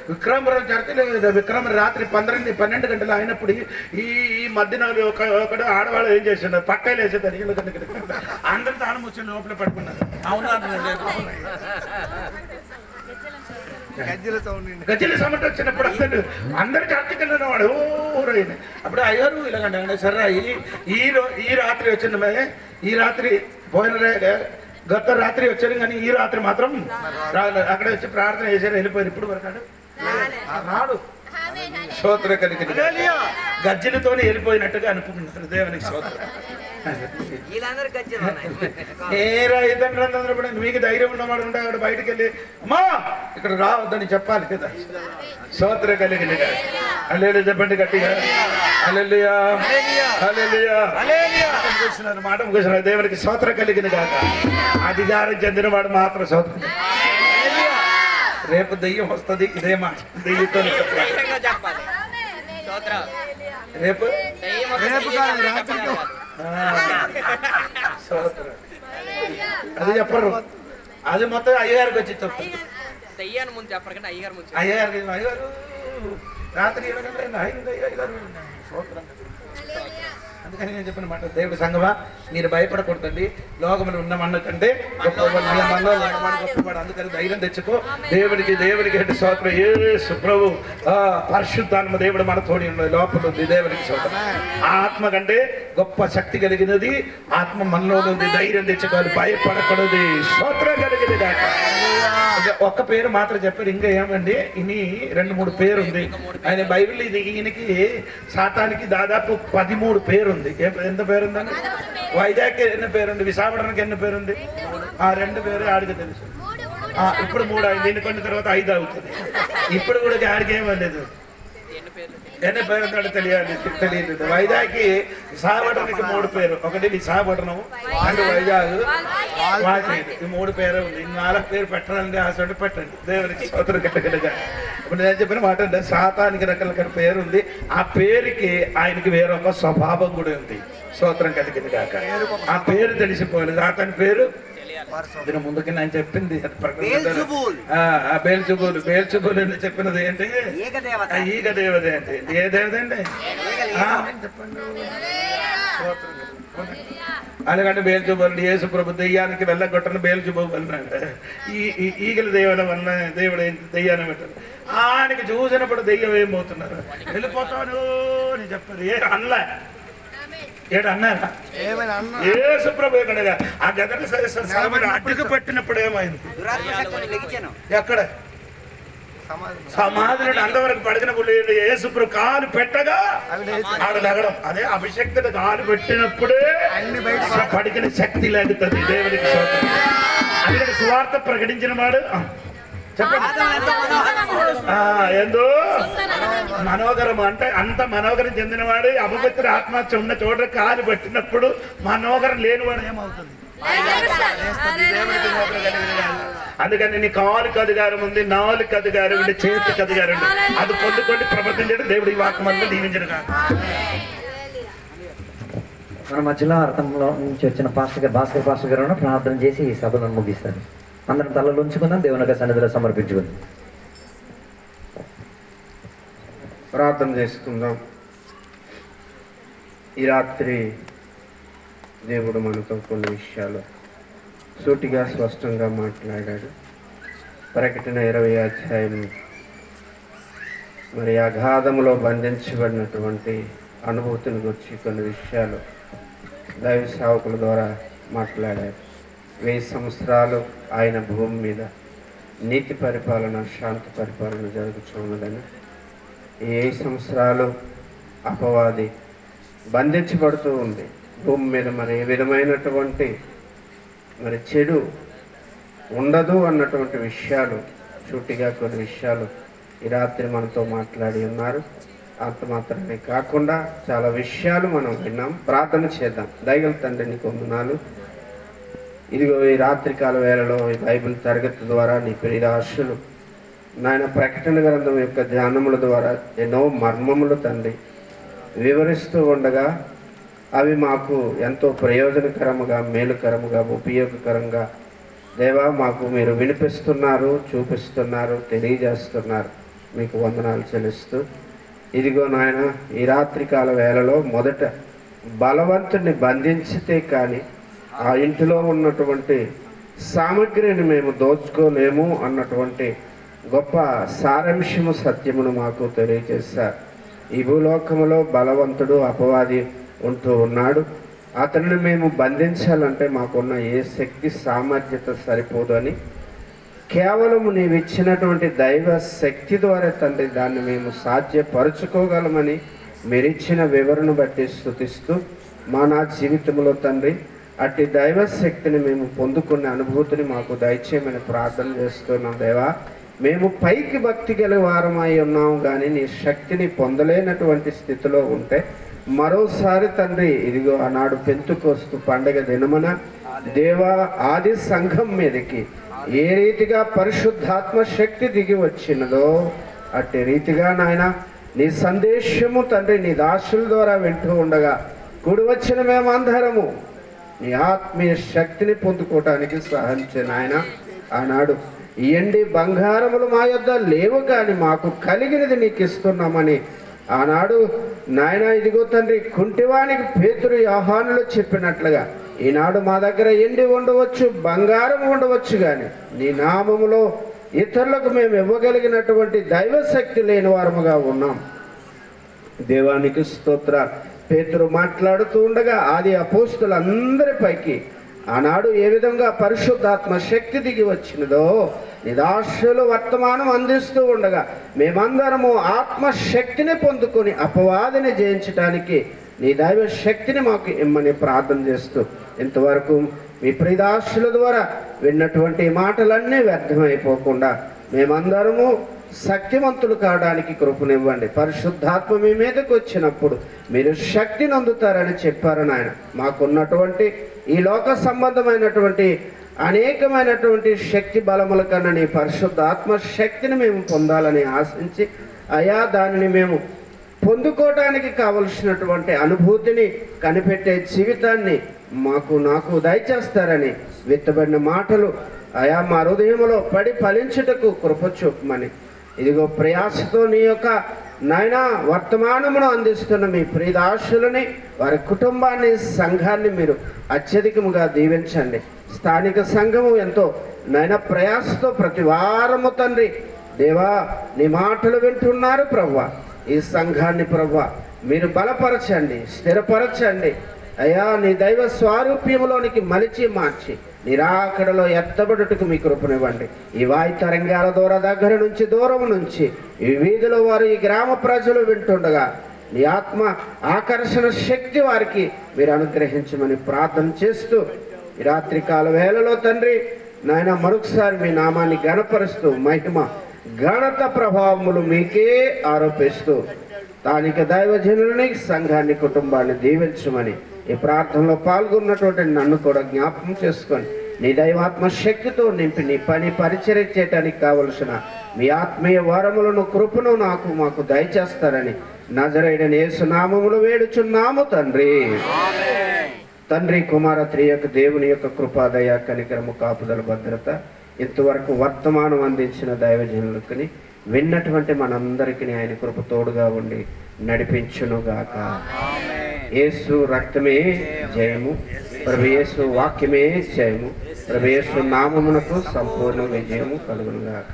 విక్రమరావు చర్చ విక్రమ రాత్రి 12 గంటలు అయినప్పుడు ఈ మధ్యనాలు ఒకడు ఆడవాళ్ళు ఏం చేస్తున్నారు? పక్కలు వేసేదాన్ని అందరూ తాను ముచ్చిన లోపల పడుకున్నారు. అవునా? గజ్జల సౌండ్ వచ్చినప్పుడు అందరు చర్చకి వెళ్ళిన వాడు ఊరైన అప్పుడు అయ్యారు ఇలాగంటే సరే ఈ రాత్రి వచ్చిన ఈ రాత్రి పోయిన గత రాత్రి వచ్చారు కానీ ఈ రాత్రి మాత్రం అక్కడ వచ్చి ప్రార్థన చేశారు, వెళ్ళిపోయారు. ఇప్పుడు వరకు రాడు. స్తోత్రం కలిగి గజ్జలతోనే వెళ్ళిపోయినట్టుగా అనుకుంటున్నారు. దేవునికి స్తోత్రం. మీకు ధైర్యం ఉన్నవాడు ఉంటే అక్కడ బయటకు వెళ్ళి అమ్మా ఇక్కడ రావద్దని చెప్పాలి కదా. స్తోత్రం కలిగిన హల్లెలూయా చెప్పండి గట్టిగా. హల్లెలూయా హల్లెలూయా మాట ముగిస్తున్నారు. దేవునికి స్తోత్రం కలిగిన కాక. అధికారం చెందిన వాడు మాత్రం స్తోత్రం. రేపు దెయ్యం వస్తుంది. ఇదే మాట దెయ్యంతో చెప్పాలి. రేపు అది చెప్పరు, అది మొత్తం అయ్యగారికి వచ్చి చెప్తారు. అయ్యగారు రాత్రి 7 గంటలు అయింది అయ్యగారు. అందుకని నేను చెప్పిన మాట, దేవుడి సంగమా మీరు భయపడకూడదండి. లోకములు ఉన్న మన కంటే గొప్పవాడు, మనలో గొప్పవాడు. అందుకని ధైర్యం తెచ్చుకో. దేవుడికి అంటే స్తోత్రం. యేసు ప్రభు పరిశుద్ధాత్మ దేవుడు మన తోడి ఉన్నది, లోపల ఉంది. దేవుడికి స్తోత్రం. ఆత్మ కంటే గొప్ప శక్తి కలిగినది ఆత్మ మనలో ఉంది. ధైర్యం తెచ్చుకోవాలి, భయపడకూడదు. స్తోత్రం కలిగింది దాక. ఒక్క పేరు మాత్రం చెప్పారు, ఇంకా ఏమండి ఇని 2-3 పేరు ఉంది. ఆయన బైబిల్ ఇది ఈయనకి సాతానికి దాదాపు 13 పేరు ఉంది. ఎంత పేరుందండి? వైజాగ్ ఎన్ని పేరుంది, విశాఖపట్నానికి ఎన్ని పేరుంది? 2 పేరు ఆడికి తెలుసు. ఇప్పుడు 3 అయింది, దీని కొన్ని తర్వాత 5 అవుతుంది. ఇప్పుడు కూడా ఆడికి ఏమలేదు, ఎన్ని పేరు ఉందో తెలియదు. వైజాగ్కి విశాఖపట్నానికి 3 పేరు. ఒకటి విశాఖపట్నం, 2 వైజాగ్, వాకింగ్. ఈ 3 పేరు ఉంది. 4 పేరు పెట్టాలండి, ఆశ పెట్టండి. దేవునికి స్తోత్రం కట్టగలగా. ఇప్పుడు నేను చెప్పిన మాట అంటే సాతానికి రకరకాల పేరు ఉంది. ఆ పేరుకి ఆయనకి వేరొక స్వభావం కూడా ఉంది. స్తోత్రం కలిగింది కాక. ఆ పేరు తెలిసిపోలేదు. అతని పేరు దీని ముందుకి నేను చెప్పింది బేల్జుబూల్ అని చెప్పినది ఏంటి? ఈగ దేవత అంటే ఏ దేవత అండి? చెప్పండి. అలాగంటే బేల్జుబూల్ యేసు ప్రభు దెయ్యానికి వెళ్ళగొట్టను బేల్జుబూల్ అంటే ఈ ఈగల దేవుల వల్ల దేవుడు దెయ్యాన్ని పెట్టారు. ఆయనకి చూసినప్పుడు దెయ్యం ఏమవుతున్నారు, వెళ్ళిపోతాను అని చెప్పారు. అనలే, అన్నారా? యేసు ప్రభు ఆ గదర అడ్డుకు పెట్టినప్పుడు ఏమైంది? ఎక్కడ సమాధులను అంతవరకు పడినప్పుడు యేసు ప్రభు కాలు పెట్టగా ఆడ లగడం. అదే అభిషక్తుడు కాలు పెట్టినప్పుడే పడికిన శక్తి లేగుతుంది. దేవుడికి స్తోత్రం. అందుకని సువార్త ప్రకటించిన వాడు ఏందో మనోగరం అంటే అంత మనోగరం చెందినవాడు. అపవిత్ర ఆత్మహత్య ఉన్న చోట కాలు పెట్టినప్పుడు మనోగరం లేనివాడు ఏమవుతుంది? అందుకని నీ కాలుకి అధికారం ఉంది, నాలుగు అధికారం ఉంది, చేతికి అధికారం ఉంది. అది పొందుకొని ప్రవర్తించడం దేవుడి వాక్యమంతా దీవించడం కాదు. మన మధ్యలో అర్థంలో నుంచి వచ్చిన భాస్కర్ పాస్టర్ గారు ప్రార్థన చేసి ఈ సభను ముగిస్తారు. అందరం తలలు ఉంచుకుందాం, దేవుని యొక్క సన్నిధిలో సమర్పించుకుందాం. ప్రార్థన చేసుకుందాం. ఈ రాత్రి దేవుడు మనతో కొన్ని విషయాలు సూటిగా స్పష్టంగా మాట్లాడాడు. ప్రకటన 20వ అధ్యాయం మరి అగాధములో బంధించబడినటువంటి అనుభూతిని గురించి కొన్ని విషయాలు దైవ సేవకుల ద్వారా మాట్లాడారు. 1000 సంవత్సరాలు ఆయన భూమి మీద నీతి పరిపాలన, శాంతి పరిపాలన జరుగుతున్నదని, ఈ 1000 సంవత్సరాలు అపవాది బంధించబడుతూ ఉంది భూమి మీద. మరి ఏ విధమైనటువంటి మరి చెడు ఉండదు అన్నటువంటి విషయాలు సూటిగా కొన్ని విషయాలు ఈ రాత్రి మనతో మాట్లాడి ఉన్నారు. అంత మాత్రమే కాకుండా చాలా విషయాలు మనం విన్నాం. ప్రార్థన చేద్దాం. దయగల తండ్రి నీకు వందనాలు. ఇదిగో ఈ రాత్రికాల వేళలో ఈ బైబిల్ తరగతి ద్వారా నీ ప్రియురాశులు నాయన ప్రకటన గ్రంథం యొక్క ధ్యానముల ద్వారా ఎన్నో మర్మములు తండ్రి వివరిస్తూ ఉండగా అవి మాకు ఎంతో ప్రయోజనకరముగా, మేలుకరముగా, ఉపయోగకరంగా దేవా మాకు మీరు వినిపిస్తున్నారు, చూపిస్తున్నారు, తెలియజేస్తున్నారు. మీకు వందనాలు చెల్లిస్తూ ఇదిగో నాయన ఈ రాత్రికాల వేళలో మొదట బలవంతుని బంధించితే కానీ ఆ ఇంటిలో ఉన్నటువంటి సామగ్రిని మేము దోచుకోలేము అన్నటువంటి గొప్ప సారాంశము సత్యమును మాకు తెలియజేశారు. ఈ భూలోకములో బలవంతుడు అపవాది ఉంటూ ఉన్నాడు. అతనిని మేము బంధించాలంటే మాకున్న ఏ శక్తి సామర్థ్యత సరిపోదు అని కేవలం నీవు ఇచ్చినటువంటి దైవ శక్తి ద్వారా తండ్రి దాన్ని మేము సాధ్యపరుచుకోగలమని మీరు ఇచ్చిన వివరణ బట్టి స్తుతిస్తూ నా జీవితంలో తండ్రి అట్టి దైవ శక్తిని మేము పొందుకునే అనుభూతిని మాకు దయచేయమని ప్రార్థన చేస్తున్నాం. దేవా, మేము పైకి భక్తి గల వారమై ఉన్నాము కానీ నీ శక్తిని పొందలేనటువంటి స్థితిలో ఉంటే మరోసారి తండ్రి ఇదిగో ఆనాడు పెంతుకోస్తు పండగ దినమున దేవా ఆది సంఘం మీదకి ఏ రీతిగా పరిశుద్ధాత్మ శక్తి దిగి వచ్చినదో అట్టి రీతిగా నాయన నీ సందేశము తండ్రి నీ దాసుల ద్వారా వింటూ ఉండగా కూడి వచ్చిన మేమందరము నీ ఆత్మీయ శక్తిని పొందుకోవటానికి సహాయం చేయి నాయన. ఆనాడు ఎండి బంగారములు మా యొద్ద లేవు కానీ మాకు కలిగినది నీకు ఇస్తున్నామని ఆనాడు నాయన ఇదిగో తండ్రి కుంటివానికి పేతురు యోహానులు చెప్పినట్లుగా ఈనాడు మా దగ్గర ఎండి ఉండవచ్చు, బంగారం ఉండవచ్చు, కానీ నీ నామములో ఇతరులకు మేము ఇవ్వగలిగినటువంటి దైవశక్తి లేని వారముగా ఉన్నాం. దేవానికి స్తోత్ర. పేతురు మాట్లాడుతూ ఉండగా ఆది అపోస్తులందరిపైకి ఆనాడు ఏ విధంగా పరిశుద్ధాత్మ శక్తి దిగి వచ్చినదో నిదాశలు వర్తమానం అందిస్తూ ఉండగా మేమందరము ఆత్మశక్తిని పొందుకొని అపవాదిని జయించడానికి నీ దైవ శక్తిని మాకు ఇమ్మని ప్రార్థన చేస్తూ ఇంతవరకు మీ ప్రియదాసుల ద్వారా విన్నటువంటి మాటలన్నీ వ్యర్థమైపోకుండా మేమందరము శక్తివంతులు కావడానికి కృపనివ్వండి. పరిశుద్ధాత్మ మీ మీదకి వచ్చినప్పుడు మీరు శక్తిని అందుతారని చెప్పారు నాయన. మాకున్నటువంటి ఈ లోక సంబంధమైనటువంటి అనేకమైనటువంటి శక్తి బలముల కన్నా నీ పరిశుద్ధాత్మ శక్తిని మేము పొందాలని ఆశించి అయా దానిని మేము పొందుకోవడానికి కావలసినటువంటి అనుభూతిని కనిపెట్టే జీవితాన్ని నాకు దయచేస్తారని విత్తబడిన మాటలు అయా మా హృదయంలో పడి ఫలించుటకు కృప చూపమని ఇదిగో ప్రయాసతో నీ యొక్క నాయన వర్తమానమును అందిస్తున్న మీ ప్రియదాసులని వారి కుటుంబాన్ని సంఘాన్ని మీరు అత్యధికముగా దీవించండి. స్థానిక సంఘము ఎంతో నాయన ప్రయాసతో ప్రతి వారము తండ్రి దేవా నీ మాటలు వింటున్నారు ప్రభువా. ఈ సంఘాన్ని ప్రభువా మీరు బలపరచండి, స్థిరపరచండి అయ్యా. నీ దైవ స్వారూప్యములోనికి మలిచి మార్చి నిరాకడలో ఎత్తబడుటకు మీ కృపనివ్వండి. ఈ వాయు తరంగాల దగ్గర నుంచి దూరం నుంచి ఈ వీధిలో వారు ఈ గ్రామ ప్రజలు వింటుండగా నీ ఆత్మ ఆకర్షణ శక్తి వారికి మీరు అనుగ్రహించమని ప్రార్థన చేస్తూ ఈ రాత్రికాల వేళలో తండ్రి నాయన మరొకసారి మీ నామాన్ని గణపరుస్తూ మహిమ ఘనత ప్రభావములు మీకే ఆరోపిస్తూ స్థానిక దైవజనులని సంఘాన్ని కుటుంబాన్ని దీవించమని ఈ ప్రార్థనలో పాల్గొన్నటువంటి నన్ను కూడా జ్ఞాపకం చేసుకొని నీ దైవాత్మ శక్తితో నింపి నీ పని పరిచర్య చేయడానికి కావలసిన మీ ఆత్మీయ వరములను కృపను మాకు దయచేస్తారని నజరేయుడైన యేసు నామములో వేడుచున్నాము తండ్రి. తండ్రి కుమార త్రియక దేవుని యొక్క కృపాదయ కనికరము కాపుదల భద్రత ఇంతవరకు వర్తమానం అందించిన దైవజనులకి విన్నటువంటి మనందరికీ ఆయన కృప తోడుగా ఉండి నడిపించునుగాక. యేసు రక్తమే జయము, ప్రభు యేసు వాక్యమే జయము, ప్రభు యేసు నామమునకు సంపూర్ణ విజయము కలుగునుగాక.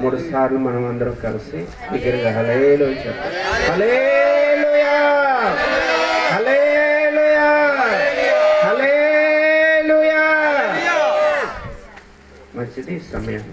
3 సార్లు మనం అందరం కలిసి దగ్గరగా హల్లెలూయా చెప్పాలి. హల్లెలూయా, హల్లెలూయా, హల్లెలూయా. మంచిది సమయం